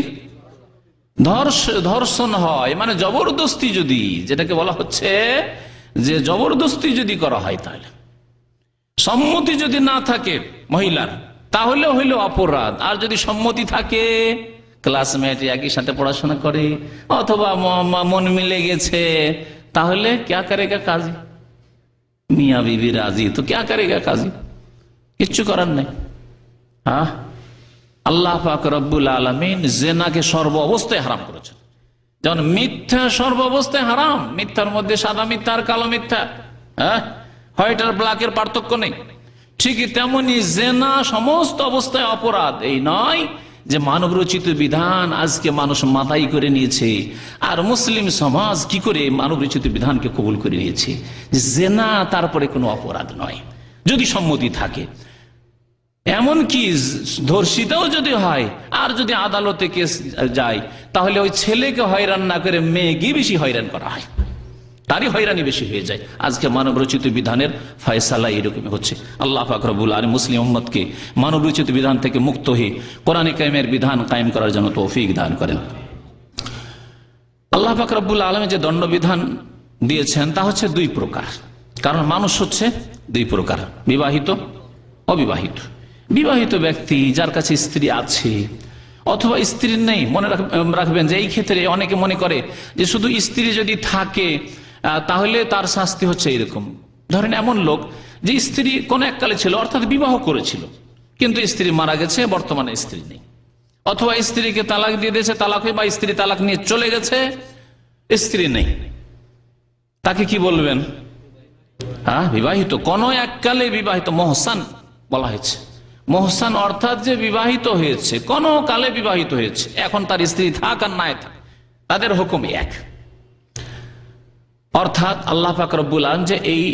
Speaker 3: ধর্ষণ হয়, মানে জবরদস্তি, যদি যেটাকে বলা হচ্ছে যে জবরদস্তি যদি করা হয়, তাহলে সম্মতি যদি না থাকে মহিলার তাহলে হইল অপরাধ। আর যদি সম্মতি থাকে, ক্লাসমেট একই সাথে পড়াশোনা করে অথবা মন মিলে গেছে, তাহলে ক্যা করেগা কাজী, মিয়া বিবি রাজি তো ক্যা করেগা কাজী, কিচ্ছু করার নেই। আল্লাহ পাক রব্বুল আলামিন জিনাকে সর্ব অবস্থায় হারাম করেছেন। যেমন মিথ্যা সর্ব অবস্থায় হারাম, মিথ্যার মধ্যে সাদা মিথ্যা আর কালো মিথ্যা, হোয়াইট আর ব্ল্যাকের পার্থক্য নেই, ঠিকই তেমনি জিনা সমস্ত অবস্থায় অপরাধ। এই নয় যে মানব রচিত বিধান আজকে মানুষ মাথায় করে নিয়েছে, আর মুসলিম সমাজ কি করে মানব রচিত বিধানকে কবুল করে নিয়েছে। জিনা তারপরে কোনো অপরাধ নয় যদি সম্মতি থাকে। এমনকি ধর্ষিতাও যদি হয় আর যদি আদালতে কেস যায়, তাহলে ওই ছেলেকে হয়রান না করে মেয়েকে বেশি হয়রান করা হয়, তারই হয়রানি বেশি হয়ে যায়। আজকে মানব রচিত বিধানের ফয়সালা এরকমই হচ্ছে। আল্লাহ পাক রব্বুল আলামিন মুসলিম উম্মতকে মানব রচিত বিধান থেকে মুক্ত হয়ে কোরআনে কারিমের বিধান কায়েম করার জন্য তৌফিক দান করেন। আল্লাহ পাক রব্বুল আলামিন যে দণ্ডবিধান দিয়েছেন তা হচ্ছে দুই প্রকার, কারণ মানুষ হচ্ছে দুই প্রকার, বিবাহিত, অবিবাহিত। বিবাহিত ব্যক্তি যার কাছে স্ত্রী আছে অথবা স্ত্রী নেই, মনে রাখবেন যে এই ক্ষেত্রে অনেকে মনে করে যে শুধু স্ত্রী যদি থাকে তাহলে তার শাস্তি হচ্ছে এরকম। ধরেন এমন লোক যে স্ত্রী কোন এককালে ছিল, অর্থাৎ বিবাহ করেছিল, কিন্তু স্ত্রী মারা গেছে, বর্তমানে স্ত্রী নেই, অথবা স্ত্রীকে তালাক দিয়ে দিয়েছে, তালাক হয়ে বা স্ত্রী তালাক নিয়ে চলে গেছে, স্ত্রী নেই, তাকে কি বলবেন? বিবাহিত। কোন এককালে বিবাহিত, মহসান বলা হয়েছে। মহসান অর্থাৎ যে বিবাহিত হয়েছে, কোন কালে বিবাহিত হয়েছে, এখন তার স্ত্রী থাক আর নাই থাক তাদের হুকুম এক। অর্থাৎ আল্লাহ পাক রব্বুল আলামিন যে এই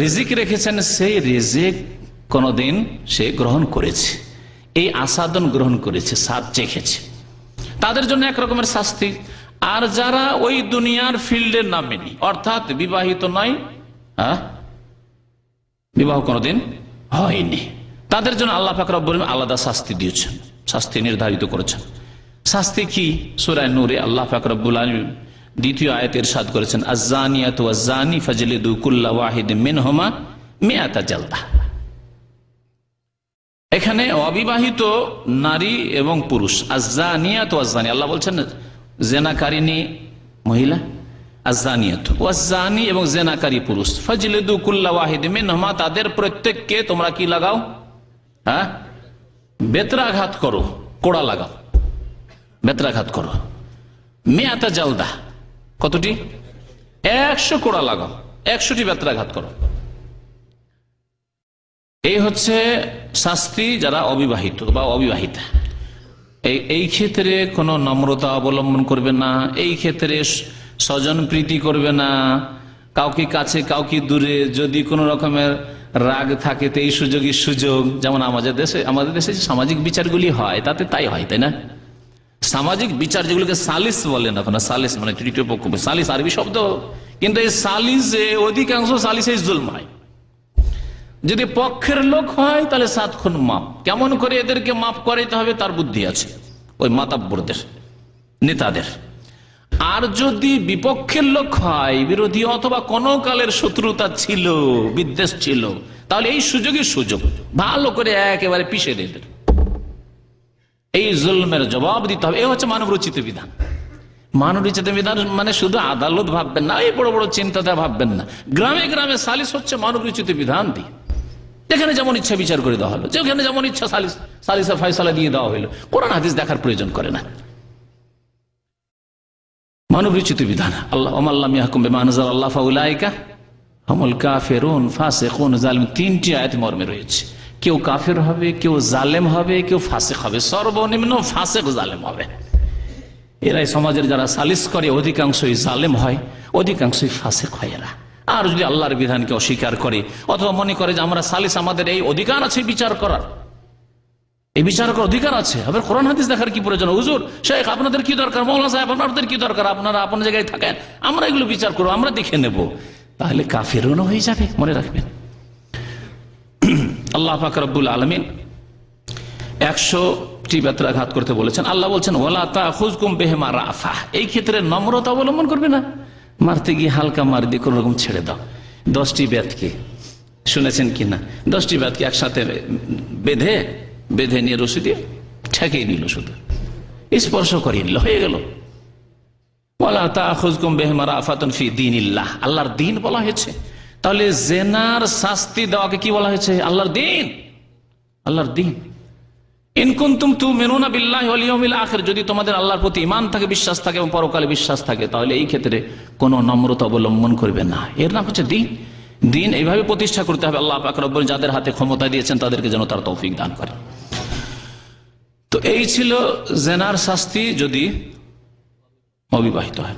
Speaker 3: রিজিক রেখেছেন, সেই রিজিক কোনদিন সে গ্রহণ করেছে, এই আসাদন গ্রহণ করেছে, স্বাদ চেখেছে, তাদের জন্য এক রকমের শাস্তি। আর যারা ওই দুনিয়ার ফিল্ডের নামেনি, অর্থাৎ বিবাহিত নয়, বিবাহ কোনোদিন হয়নি, তাদের জন্য আল্লাহ পাক রব্বুল আলামিন আলাদা শাস্তি দিয়েছেন, শাস্তি নির্ধারিত করেছেন। শাস্তি কি? সূরা নূরে আল্লাহ পাক রব্বুল আলামিন দ্বিতীয় আয়াতে ইরশাদ করেছেন, আয-যানিয়াতু ওয়াজ-যানি ফাজলিদু কুল্লা ওয়াহিদিন মিনহুমা মিআতা জালদা। এখানে অবিবাহিত নারী এবং পুরুষ, আয-যানিয়াতু ওয়াজ-যানি, আল্লাহ বলছেন জেনাকারিনী মহিলা, আয-যানিয়াতু ওয়াজ-যানি এবং জেনাকারী পুরুষ, ফাজলিদু কুল্লা ওয়াহিদিন মিনহুমা, তাদের প্রত্যেককে তোমরা কি লাগাও? বেত্রাঘাত করো, কোড়া লাগাও, বেত্রাঘাত করো। মিআতা জালদা, কতটি? 100 কোড়া লাগাও, 100টি বেত্রাঘাত করো। এই হচ্ছে শাস্তি যারা অবিবাহিত বা অবিবাহিতা। এই ক্ষেত্রে কোনো নম্রতা অবলম্বন করবে না, এই ক্ষেত্রে স্বজন প্রীতি করবে না, কাউকে কাছে কাউকে দূরে, যদি কোনো রকমের রাগ থাকে তো এই সুযোগ, যেমন আমাদের দেশে যে সামাজিক বিচারগুলি হয় তাতে তাই হয়, তাই না? সামাজিক বিচার যেগুলোকে সালিস বলেন, এখন সালিস মানে তৃতীয় পক্ষ, সালিস আরবি শব্দ, কিন্তু এই সালিসে অধিকাংশ সালিসে জুলম হয়। যদি পক্ষের লোক হয় তাহলে 7 খুন মাপ। কেমন করে এদেরকে মাপ করাইতে হবে তার বুদ্ধি আছে ওই মাতাব্বরদের, নেতাদের। আর যদি বিপক্ষের লোক হয়, বিরোধী অথবা কোন কালের শত্রুতা ছিল, বিদ্বেষ ছিল, তাহলে এই সুযোগ ভালো করে একেবারে পিষে দিয়ে দেবে, এই জুলমের জবাব দিতে হবে। এই হচ্ছে মানব রচিত বিধান। মানব রচিত বিধান মানে শুধু আদালত ভাববেন না, এই বড় বড় চিন্তাটা ভাববেন না। গ্রামে গ্রামে সালিস হচ্ছে মানব রচিত বিধান দিয়ে, যেখানে যেমন ইচ্ছা বিচার করে দেওয়া হলো, যেখানে যেমন ইচ্ছা সালিসের ফয়সালা দিয়ে দেওয়া হলো, কোরআন হাদিস দেখার প্রয়োজন করে না। মানব রচিত বিধান। আল্লাহ ওমাল্লাম ইয়াহকুম বিমা আনজালাল্লাহু ফাউলাইকা হুমুল কাফিরুন ফাসিকুন জালিম, 3টি আয়াত মর্মে রয়েছে। কেউ কাফের হবে, কেউ জালেম হবে, কেউ ফাসিক হবে, সর্বনিম্ন ফাসিক জালেম হবে। এরাই সমাজের যারা সালিস করে অধিকাংশই জালেম হয়, অধিকাংশই ফাসিক হয় এরা। আর যদি আল্লাহর বিধানকে অস্বীকার করে অথবা মনে করে যে আমরা সালিস, আমাদের এই অধিকার আছে বিচার করার, এই বিচার করার অধিকার আছে, আবার কোরআন হাদিস দেখার কি প্রয়োজন? হুজুর, শেখ আপনাদের কি দরকার, মৌলানা সাহেব আপনাদের কি দরকার, আপনারা আপনার জায়গায় থাকেন, আমরা এগুলো বিচার করবো, আমরা দেখে নেব, তাহলে কাফেরও হয়ে যাবে। মনে রাখবেন, আল্লাহ পাক রব্বুল আলামিন 100টি বেত্রাঘাত করতে বলেছেন। আল্লাহ বলছেন ওয়ালা তাখুযকুম বিহিমা রাফা, এই ক্ষেত্রে নম্রতা অবলম্বন করবে না, মারতে গিয়ে হালকা মার দিয়ে কোন রকম ছেড়ে দাও। 10টি বেতকে শুনেছেন কিনা, 10টি বেতকে একসাথে বেঁধে নিয়ে রশি দিয়ে ঠেকিয়ে নিল, শুধু স্পর্শ করিয়ে নিল, হয়ে গেল। ওয়ালা তাখুযকুম বিহিমা রাফাতুন ফি দীনিল্লাহ, আল্লাহর দ্বীন বলা হয়েছে। তাহলে জেনার শাস্তি দেওয়াকে কি বলা হয়েছে? আল্লাহর দ্বীন, আল্লাহর দ্বীন। ইন কুনতুম তুমিনুনা বিল্লাহি ওয়াল ইয়াউমিল আখির, যদি তোমাদের আল্লাহর প্রতি ঈমান থাকে, বিশ্বাস থাকে এবং পরকালে বিশ্বাস থাকে, তাহলে এই ক্ষেত্রে কোনো নম্রতা অবলম্বন করবে না। এর নাম হচ্ছে দ্বীন। দ্বীন এইভাবে প্রতিষ্ঠা করতে হবে। আল্লাহ পাক রব্বুল যাদের হাতে ক্ষমতা দিয়েছেন তাদেরকে যেন তার তৌফিক দান করে। তো এই ছিল জেনার শাস্তি যদি অবিবাহিত হয়।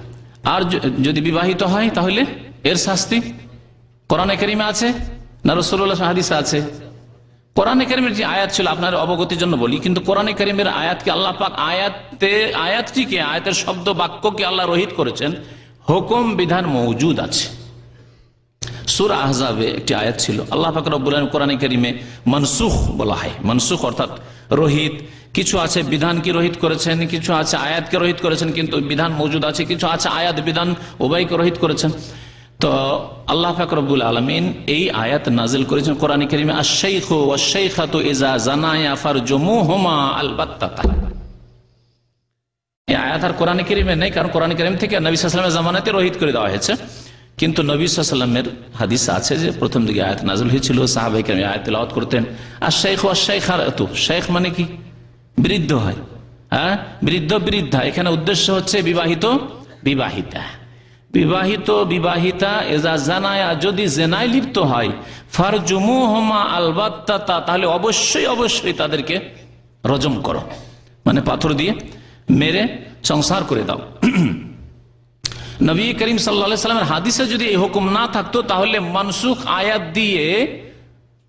Speaker 3: আর যদি বিবাহিত হয় তাহলে এর শাস্তি কোরআনে কারিমে আছে না রাসূলুল্লাহ হাদিসে আছে? কোরআনে কারিমের যে আয়াত ছিল, আপনার অবগতির জন্য বলি, কিন্তু কোরআনে কারিমের আয়াতকে আল্লাহ পাক আয়াতটিকে, আয়াতের শব্দ বাক্যকে আল্লাহ রহিত করেছেন, হুকুম বিধান মওজুদ আছে। সূরা আহজাবে একটি আয়াত ছিল, আল্লাহ পাক রব্বুল আলামিন কোরআনে কারিমে মনসুখ বলা হয়, মনসুখ অর্থাৎ রহিত। কিছু আছে বিধানকে রহিত করেছেন, কিছু আছে আয়াতকে রহিত করেছেন, কিন্তু বিধান মওজুদ আছে। কিছু আছে আয়াত বিধান উভয়কে রহিত করেছেন। তো আল্লাহ পাক রব্বুল আলামিন এই আয়াত নাজিল করেছেন কোরআনে কারিমে, আশ-শাইখু ওয়াশ-শাইখাতু ইযা জানায়া ফারজুমুহুমা আল-বাত্তাতা। এই আয়াত আর কোরআনে কারিমে নেই, কারণ কোরআনে কারিম থেকে নবী সাল্লাল্লাহু আলাইহি ওয়াসাল্লামের জামানাতে রহিত করে দেওয়া হয়েছে। কিন্তু নবী সাল্লাল্লাহু আলাইহি ওয়াসাল্লামের হাদিস আছে যে প্রথম দিকে আয়াত নাজিল হয়েছিল, সাহাবায়ে কেরাম আয়াত তেলাওয়াত করতেন। আশ-শাইখু ওয়াশ-শাইখাতু, শাইখ মানে কি? বৃদ্ধ হয়, হ্যাঁ, বৃদ্ধ বৃদ্ধা। এখানে উদ্দেশ্য হচ্ছে বিবাহিত বিবাহিতা, বিবাহিত বিবাহিতা এজা জানায়া, যদি জেনায় লিপ্ত হয়, ফারজুমুহুমা আল-বাত্তাতা, তাহলে অবশ্যই অবশ্যই তাদেরকে রজম করো, মানে পাথর দিয়ে মেরে সংসার করে দাও। নবী করিম সাল্লাল্লাহু আলাইহি ওয়াসাল্লামের হাদিসে যদি এই হুকুম না থাকতো তাহলে মানসুখ আয়াত দিয়ে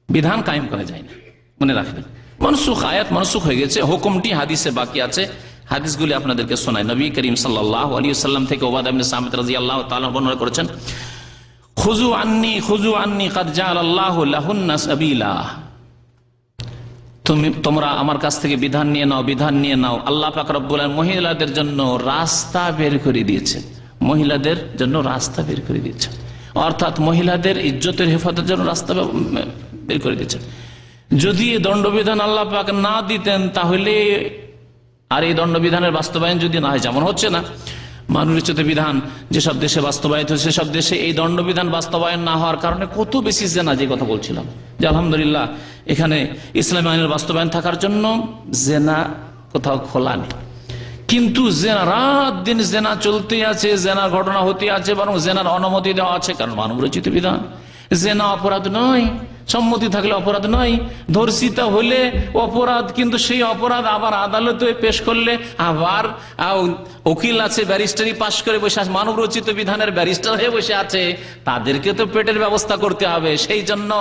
Speaker 3: বিধান কায়েম করা যায় না। মনে রাখবেন, মনসুখ আয়াত মনসুখ হয়ে গেছে, হুকুমটি হাদিসে বাকি আছে, হাদিসগুলি আপনাদেরকে শোনায়। নবী করিম সাল্লাল্লাহু আলাইহি ওয়াসাল্লাম থেকে উবাদা ইবনে সামিত রাদিয়াল্লাহু তাআলা বর্ণনা করেছেন, খুযু আন্নী কাদ জাআলাল্লাহু লাহুন্না সাবিলা, তোমরা আমার কাছ থেকে বিধান নিয়ে নাও। আল্লাহ পাক রব্বুল আলামিন মহিলাদের জন্য রাস্তা বের করে দিয়েছেন, মহিলাদের জন্য রাস্তা বের করে দিয়েছেন, অর্থাৎ মহিলাদের ইজ্জতের হেফাজতের জন্য রাস্তা বের করে দিয়েছেন। যদি এই দণ্ডবিধান আল্লাহ পাক না দিতেন তাহলে, আর এই দণ্ডবিধানের বাস্তবায়ন যদি না হয়, যেমন হচ্ছে না, মানুষোচিত বিধান যেসব দেশে বাস্তবায়িত হচ্ছে সেসব দেশে এই দণ্ডবিধান বাস্তবায়ন না হওয়ার কারণে কত বেশি জেনা, যে কথা বলছিলাম যে আলহামদুলিল্লাহ এখানে ইসলামী আইনের বাস্তবায়ন থাকার জন্য জেনা কোথাও খোলা নেই, কিন্তু রাত দিন জেনা চলতে আছে, জেনার ঘটনা হতে আছে, বরং জেনার অনুমতি দেওয়া আছে, কারণ মানবরচিত বিধান। জেনা অপরাধ নয়, সম্মতি থাকলে অপরাধ নয়, ধর্ষিতা হলে অপরাধ, কিন্তু সেই অপরাধ আবার আদালতে পেশ করলে আবার উকিল আছে, ব্যারিস্টারি পাশ করে বসে আছে, মানব রচিত বিধানের ব্যারিস্টার হয়ে বসে আছে, তাদেরকে তো পেটের ব্যবস্থা করতে হবে। সেই জন্য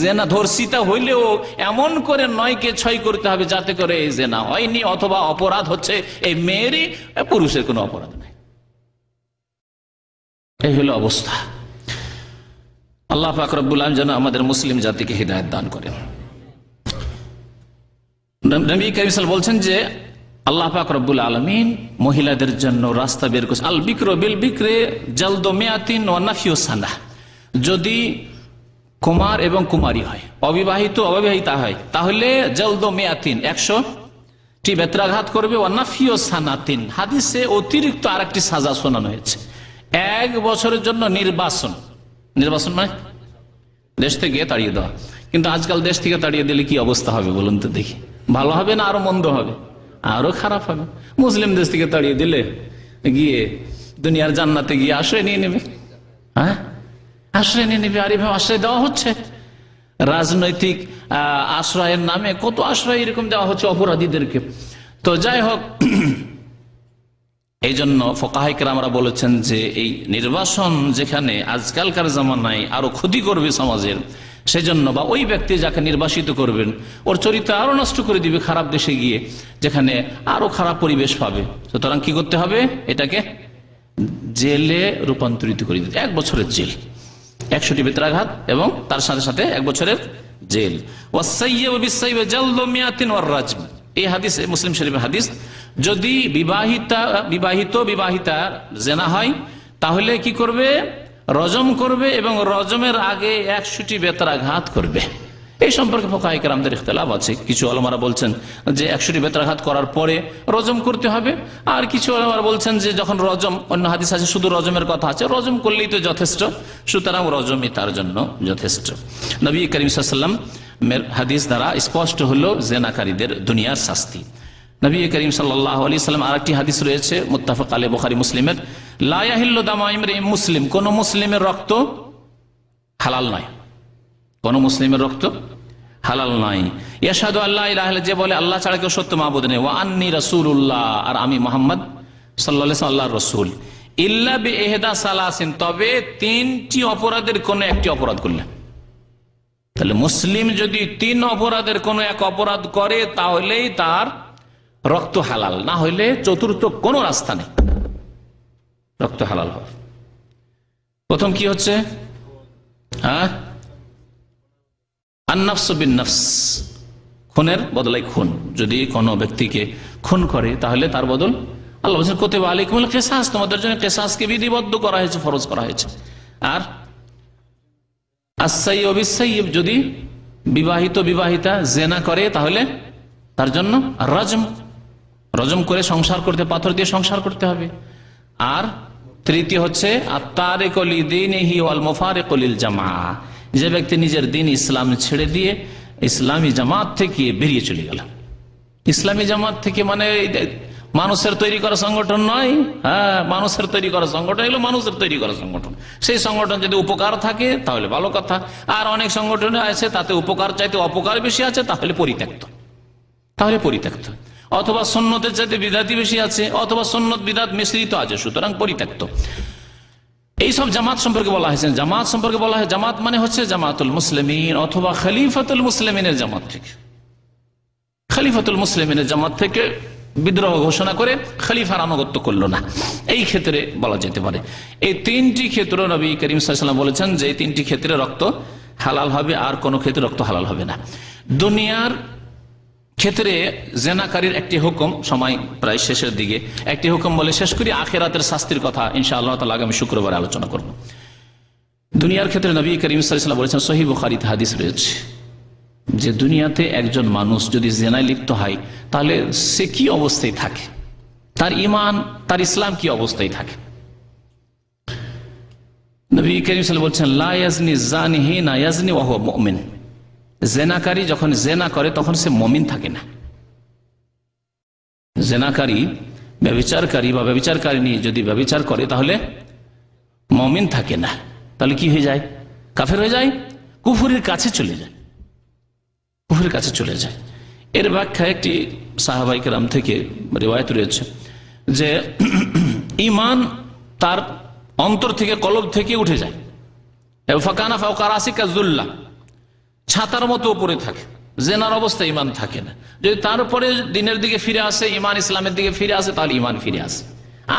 Speaker 3: জেনা ধর্ষিতা হইলেও এমন করে 9কে 6 করতে হবে যাতে করে এই জেনা হয়নি, অথবা অপরাধ হচ্ছে এই মেয়েরই, পুরুষের কোনো অপরাধ নাই। এই হলো অবস্থা। আল্লাহ পাক রব্বুল আলামিন যেন আমাদের মুসলিম জাতিকে হিদায়াত দান করেন। নবী কারীম সাল্লাল্লাহু আলাইহি ওয়াসাল্লাম বলছেন যে আল্লাহ পাক রব্বুল আলামিন মহিলাদের জন্য রাস্তা বের করেছেন। আল বিকরু বিল বিকরি জালদু মিয়াতিন ওয়া নাফিউ সানাহ, যদি কুমার এবং কুমারী হয়, অবিবাহিতা হয়, তাহলে জালদু মিয়াতিন 100টি বেত্রাঘাত করবে, ওয়া নাফিউ সানাতিন, হাদিসে অতিরিক্ত আরেকটি সাজা শোনানো হয়েছে, 1 বছরের জন্য নির্বাসন মানে দেশ থেকে তাড়িয়ে দেওয়া। কিন্তু আজকাল দেশ থেকে তাড়িয়ে দিলে কি অবস্থা হবে বলুন তো দেখি, ভালো হবে না আরো মন্দ হবে? আরো খারাপ হবে। মুসলিম দেশ থেকে তাড়িয়ে দিলে গিয়ে দুনিয়ার জান্নাতে গিয়ে আশ্রয় নিয়ে নেবে, হ্যাঁ আশ্রয় নিয়ে নেবে। আর এভাবে আশ্রয় দেওয়া হচ্ছে, রাজনৈতিক আশ্রয়ের নামে কত আশ্রয় এরকম দেওয়া হচ্ছে অপরাধীদেরকে। তো যাই হোক, এই জন্য ফুকাহায়ে কেরামরা বলেছেন যে এই নির্বাসন যেখানে আজকালকার জামানায় আরো ক্ষতি করবে সমাজের, সেজন্য বা ওই ব্যক্তি যাকে নির্বাসিত করবেন ওর চরিত্র আরো নষ্ট করে দিবে খারাপ দেশে গিয়ে, যেখানে আরো খারাপ পরিবেশ পাবে। সুতরাং কি করতে হবে, এটাকে জেলে রূপান্তরিত করে দিতে, 1 বছরের জেল, 100টি বেত্রাঘাত এবং তার সাথে সাথে 1 বছরের জেল। ওয়াসাইয়্যিবু বিসাইয়্যিবি জালদু মিয়াতিন ওয়ার রাজম, এই হাদিস মুসলিম শরীফের হাদিস। যদি বিবাহিতা জেনা হয় তাহলে কি করবে, রজম করবে, এবং রজমের আগে 100টি বেত্রাঘাত করবে। এই সম্পর্কে ফুকাহায়ে কেরামদের ইখতিলাফ আছে। কিছু উলামারা বলছেন যে 100টি বেত্রাঘাত করার পরে রজম করতে হবে, আর কিছু উলামারা বলছেন যে যখন রজম, অন্য হাদিস আছে শুধু রজমের কথা আছে, রজম করলেই তো যথেষ্ট, সুতরাং রজমই তার জন্য যথেষ্ট। নবী করিম সাল্লাল্লাহু আলাইহি ওয়াসাল্লাম হাদিস দ্বারা স্পষ্ট হলো জেনাকারীদের দুনিয়ার শাস্তি। নবী করিম সাল্লাল্লাহু আলাইহি ওয়াসাল্লাম আরেকটি হাদিস রয়েছে মুত্তাফাক আলাইহি, বুখারী মুসলিমের, লা ইয়াহিল্লু দামু ইমরিইন মুসলিম, কোন মুসলিমের রক্ত হালাল নয়, কোন মুসলিমের রক্ত হালাল নয়। ইয়াশহাদু আল্লা ইলাহা ইল্লাল্লাহ, যে বলে আল্লাহ ছাড়া কেউ সত্য মাবুদ নেই, ওয়া আন্নী রাসূলুল্লাহ, আর আমি মুহাম্মদ সাল্লাল্লাহু আলাইহি ওয়াসাল্লাম আল্লাহর রাসূল, ইল্লা বিইহদা সালাসিন, তবে 3টি অপরাধের কোন একটি অপরাধ করলে। তাহলে মুসলিম যদি 3 অপরাধের কোন এক অপরাধ করে তাহলেই তার রক্ত হালাল, না হইলে চতুর্থ কোন রাস্তা নেই রক্ত হালাল হবে। প্রথম কি হচ্ছে, আন-নাফসু বিন-নাফস, খুনের বদলাই খুন। যদি কোনো ব্যক্তিকে খুন করে তাহলে তার বদল, আল্লাহ বলেছেন কুতিবা আলাইকুমুল কিসাস, তোমাদের জন্য কিসাসকে বিধিবদ্ধ করা হয়েছে, ফরজ করা হয়েছে। আর আস-সাইয়্যিবু বিস-সাইয়্যিব, যদি বিবাহিতা জেনা করে তাহলে তার জন্য রজম করে সংসার করতে, পাথর দিয়ে সংসার করতে হবে। আর তৃতীয় হচ্ছে আত-তারিকু লিদীনিহি ওয়াল মুফারিকু লিল জামাআহ, যে ব্যক্তি নিজের দিন ইসলাম ছেড়ে দিয়ে ইসলামী জামাত থেকে বেরিয়ে চলে গেল। ইসলামী জামাত থেকে মানে মানুষের তৈরি করা সংগঠন নয়, হ্যাঁ মানুষের তৈরি করা সংগঠন, এগুলো মানুষের তৈরি করা সংগঠন। সেই সংগঠন যদি উপকার থাকে তাহলে ভালো কথা, আর অনেক সংগঠনে আছে তাতে উপকার চাইতে অপকার বেশি আছে, তাহলে পরিত্যক্ত, অথবা সুন্নতের চাইতে বিদআতি বেশি আছে, অথবা সুন্নত বিদআত মিশ্রিত আছে, সুতরাং পরিত্যক্ত। এইসব জামাত সম্পর্কে বলা হয়েছে, জামাত সম্পর্কে বলা হয় জামাত মানে হচ্ছে জামাতুল মুসলিমিন অথবা খলিফাতুল মুসলিমিনের জামাত থেকে, খলিফাতুল মুসলিমিনের জামাত থেকে বিদ্রোহ ঘোষণা করে খলিফার আনুগত্য করলো না, এই ক্ষেত্রে বলা যেতে পারে। এই তিনটি ক্ষেত্র নবী করিম সাল্লাল্লাহু আলাইহি ওয়াসাল্লাম বলেছেন যে এই তিনটি ক্ষেত্রে রক্ত হালাল হবে, আর কোনো ক্ষেত্রে রক্ত হালাল হবে না। দুনিয়ার ক্ষেত্রে জেনাকারীর একটি হুকুম, সময় প্রায় শেষের দিকে, একটি হুকুম বলে শেষ করি, আখিরাতের শাস্তির কথা ইনশাআল্লাহ তাআলা আগামী শুক্রবারে আলোচনা করব। দুনিয়ার ক্ষেত্রে নবী করিম সাল্লাল্লাহু আলাইহি ওয়াসাল্লাম বলেছেন, সহিহ বুখারীতে হাদিস রয়েছে যে দুনিয়াতে একজন মানুষ যদি জেনায় লিপ্ত হয় তাহলে সে কি অবস্থায় থাকে, তার ঈমান তার ইসলাম কি অবস্থায় থাকে। নবী করিম সাল্লাল্লাহু আলাইহি ওয়াসাল্লাম বলছেন, লা ইয়াজনি জানি হিনা ইয়াজনি ওয়া হুয়া মুমিন। জেনাকারী যখন জেনা করে তখন সে মুমিন থাকে না। জেনাকারী ব্যভিচারকারী বা ব্যভিচারকারিনী যদি ব্যভিচার করে তাহলে মুমিন থাকে না, তাহলে কি হয়ে যায়? কাফের হয়ে যায়, কুফরের কাছে চলে যায়, কুফরের কাছে চলে যায়। এর ব্যাখ্যা একটি সাহাবায়ে কেরাম থেকে রিওয়ায়াত রয়েছে যে ঈমান তার অন্তর থেকে, কলব থেকে উঠে যায়। ফাকানা ফাওকা রাসিকা যুল্লা, ছাতার মতো উপরে থাকে, জেনার অবস্থায় ঈমান থাকে না। যদি তারপরে দিনের দিকে ফিরে আসে, ঈমান ইসলামের দিকে ফিরে আসে, তাহলে ঈমান ফিরে আসে।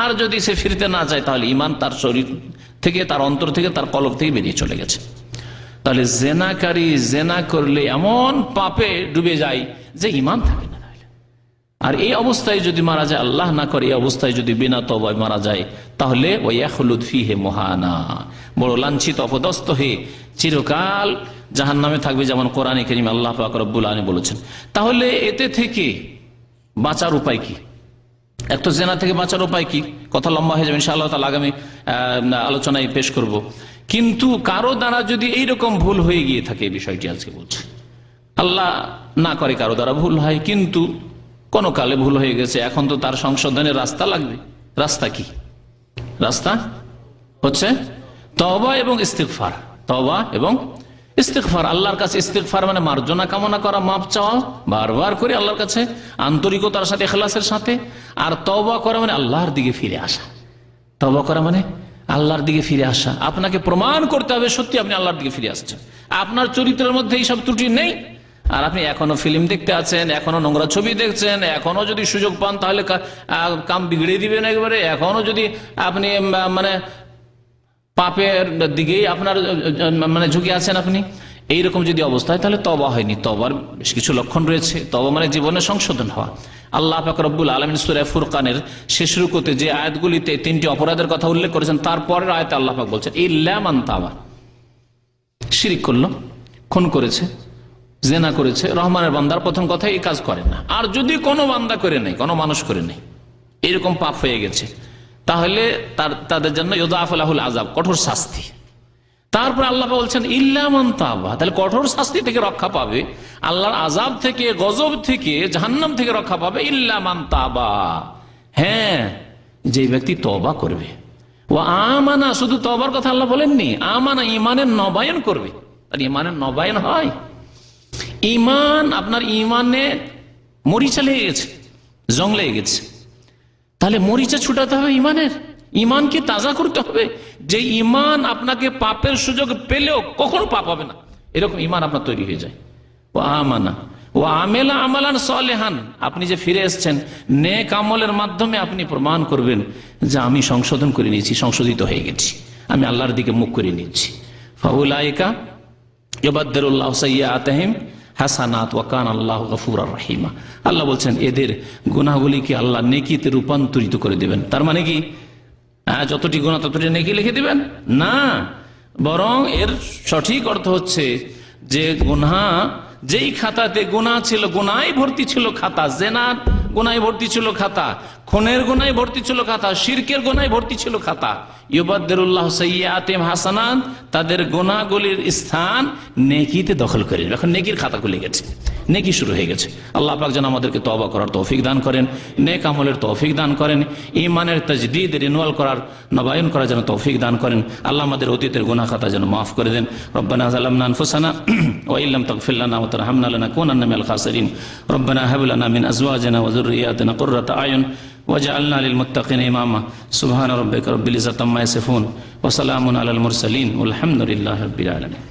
Speaker 3: আর যদি সে ফিরতে না যায় তাহলে ঈমান তার শরীর থেকে, তার অন্তর থেকে, তার কলব থেকে বেরিয়ে চলে গেছে। তাহলে জেনাকারী জেনা করলে এমন পাপে ডুবে যায় যে ঈমান থাকে না। আর এই অবস্থায় যদি মারা যায়, আল্লাহ না করে এই অবস্থায় যদি বিনা তওবায় মারা যায়, তাহলে ওয়াখলুদ ফিহি মুহানা, বড় লাঞ্ছিত অপদস্থ হয়ে চিরকাল জাহান্নামে থাকবে, যেমন কোরআনে কারীমে আল্লাহ পাক রব্বুল আলামিন বলেছেন। তাহলে এতে থেকে বাঁচার উপায় কি? এক তো জেনা থেকে বাঁচার উপায় কি, কথা লম্বা হয়ে যাবে, ইনশাআল্লাহ তাআলা আগামী আলোচনায় পেশ করব। কিন্তু কারো দ্বারা যদি এইরকম ভুল হয়ে গিয়ে থাকে, এই বিষয়টি আজকে বলছি, আল্লাহ না করে কারো দ্বারা ভুল হয়, কিন্তু কোন কালে ভুল হয়ে গেছে, এখন তো তার সংশোধনের রাস্তা লাগবে। রাস্তা কি? রাস্তা হচ্ছে তওবা এবং ইস্তিগফার। তওবা এবং ইস্তিগফার, আল্লাহর কাছে ইস্তিগফার মানে মার্জনা কামনা করা, মাপ চাওয়া বারবার করে আল্লাহর কাছে আন্তরিকতার সাথে, ইখলাসের সাথে। আর তওবা করা মানে আল্লাহর দিকে ফিরে আসা। তওবা করা মানে আল্লাহর দিকে ফিরে আসা। আপনাকে প্রমাণ করতে হবে সত্যি আপনি আল্লাহর দিকে ফিরে আসছেন, আপনার চরিত্রের মধ্যে এইসব ত্রুটি নেই। আর আপনি এখনো ফিল্ম দেখতে আছেন, এখনো নোংরা ছবি দেখছেন, এখনো যদি সুযোগ পান তাহলে কাম বিগড়ে দিবেন একবারে, এখনো যদি আপনি মানে পাপের দিকেই আপনার মানে ঝুঁকে আছেন আপনি, এইরকম যদি অবস্থা হয় তাহলে তওবা হয়নি। তওবার বেশ কিছু লক্ষণ রয়েছে। তওবা মানে জীবনের সংশোধন হওয়া। আল্লাহ পাক রব্বুল আলামিন সূরা ফুরকানের শেষ রুকুতে যে আয়াতগুলিতে তিনটি অপরাধের কথা উল্লেখ করেছেন, তারপরের আয়াতে আল্লাহ পাক বলছেন, ইল্লা মান তাবা, শিরক করলো, খুন করেছে, জেনা করেছে, রহমানের বান্দার প্রথম কথা এই কাজ করে না। আর যদি কোনো বান্দা করে নেই, কোনো মানুষ করে নেই, এরকম পাপ হয়ে গেছে, তাহলে তাদের জন্য ইউদাফু লাহুল আযাব, কঠোর শাস্তি। তারপর আল্লাহ বলছেন ইল্লা মান তাবা, তাহলে কঠোর শাস্তি থেকে রক্ষা পাবে, আল্লাহর আযাব থেকে, গজব থেকে, জাহান্নাম থেকে রক্ষা পাবে ইল্লা মান তাবা, হ্যাঁ, যে ব্যক্তি তওবা করবে। ওয়া আমানা, শুধু তওবার কথা আল্লাহ বলেননি, আমানা ঈমানের নবায়ন করবে। আর ঈমানের নবায়ন হয়, ঈমান আপনার ঈমানে মরিচা লেগে গেছে, জং লেগে গেছে, তাহলে মরিচা ছুটাতে হবে ঈমানের, ঈমানকে তাজা করতে হবে। যে ঈমান আপনাকে পাপের সুযোগ পেলেও কখনো পাপ হবে না, এরকম ঈমান আপনার তৈরি হয়ে যায়। ও আমানা ও আমেলা আমালান সালেহান, আপনি যে ফিরে এসেছেন নেক আমলের মাধ্যমে আপনি প্রমাণ করবেন যে আমি সংশোধন করে নিয়েছি, সংশোধিত হয়ে গেছি, আমি আল্লাহর দিকে মুখ করে নিয়েছি। ফাউলাইকা ইউবাদদিলুল্লাহু সাইয়্যাতিহিম হাসানাত ওয়া কানা আল্লাহু গফুরার রহিমা। আল্লাহ বলছেন এদের গুনাহগুলিকে আল্লাহ নেকিতে রূপান্তরিত করে দিবেন। তার মানে কি যতটি গুনাহ ততটি নেকি লিখে দিবেন? না, বরং এর সঠিক অর্থ হচ্ছে যে গুনাহ, যেই খাতাতে গুনাহ ছিল, গুনাহই ভর্তি ছিল খাতা, জেনার গুনাহই ভর্তি ছিল খাতা, খুনের গুনাহই ভর্তি ছিল খাতা, শিরকের গুনাহই ভর্তি ছিল খাতা, ইউবাদদিলুল্লাহু সাইয়্যাতিহিম হাসানাত, তাদের গুনাহগুলির স্থান নেকিতে দখল করে নেবে। এখন নেকির খাতা খুলে গেছে, নেকি শুরু হয়ে গেছে। আল্লাহ পাক যেন আমাদেরকে তওবা করার তৌফিক দান করেন, নেক আমলের তৌফিক দান করেন, ঈমানের তাজদীদ, রিনুয়াল করার, নবায়ন করার যেন তৌফিক দান করেন। আল্লাহ আমাদের অতীতের গুনাহ খাতা যেন মাফ করে দেন। রব্বানা যালামনা আনফুসানা ওয়া ইল্লাম তাগফির লানা ওয়া তারহামনা লানাকুনান্না মিনাল খাসিরিন। রব্বানা হাব লানা মিন আজওয়াজিনা ওয়া যুররিয়াতিনা কুররাতা আয়ুন ওয়াজআলনা লিল মুত্তাকিনা ইমামা। সুবহানা রাব্বিকা রাব্বিল ইজ্জাতি আম্মা ইয়াসিফুন ওয়া সালামুন আলাল মুরসালিন ওয়াল হামদুলিল্লাহি রাব্বিল আলামিন।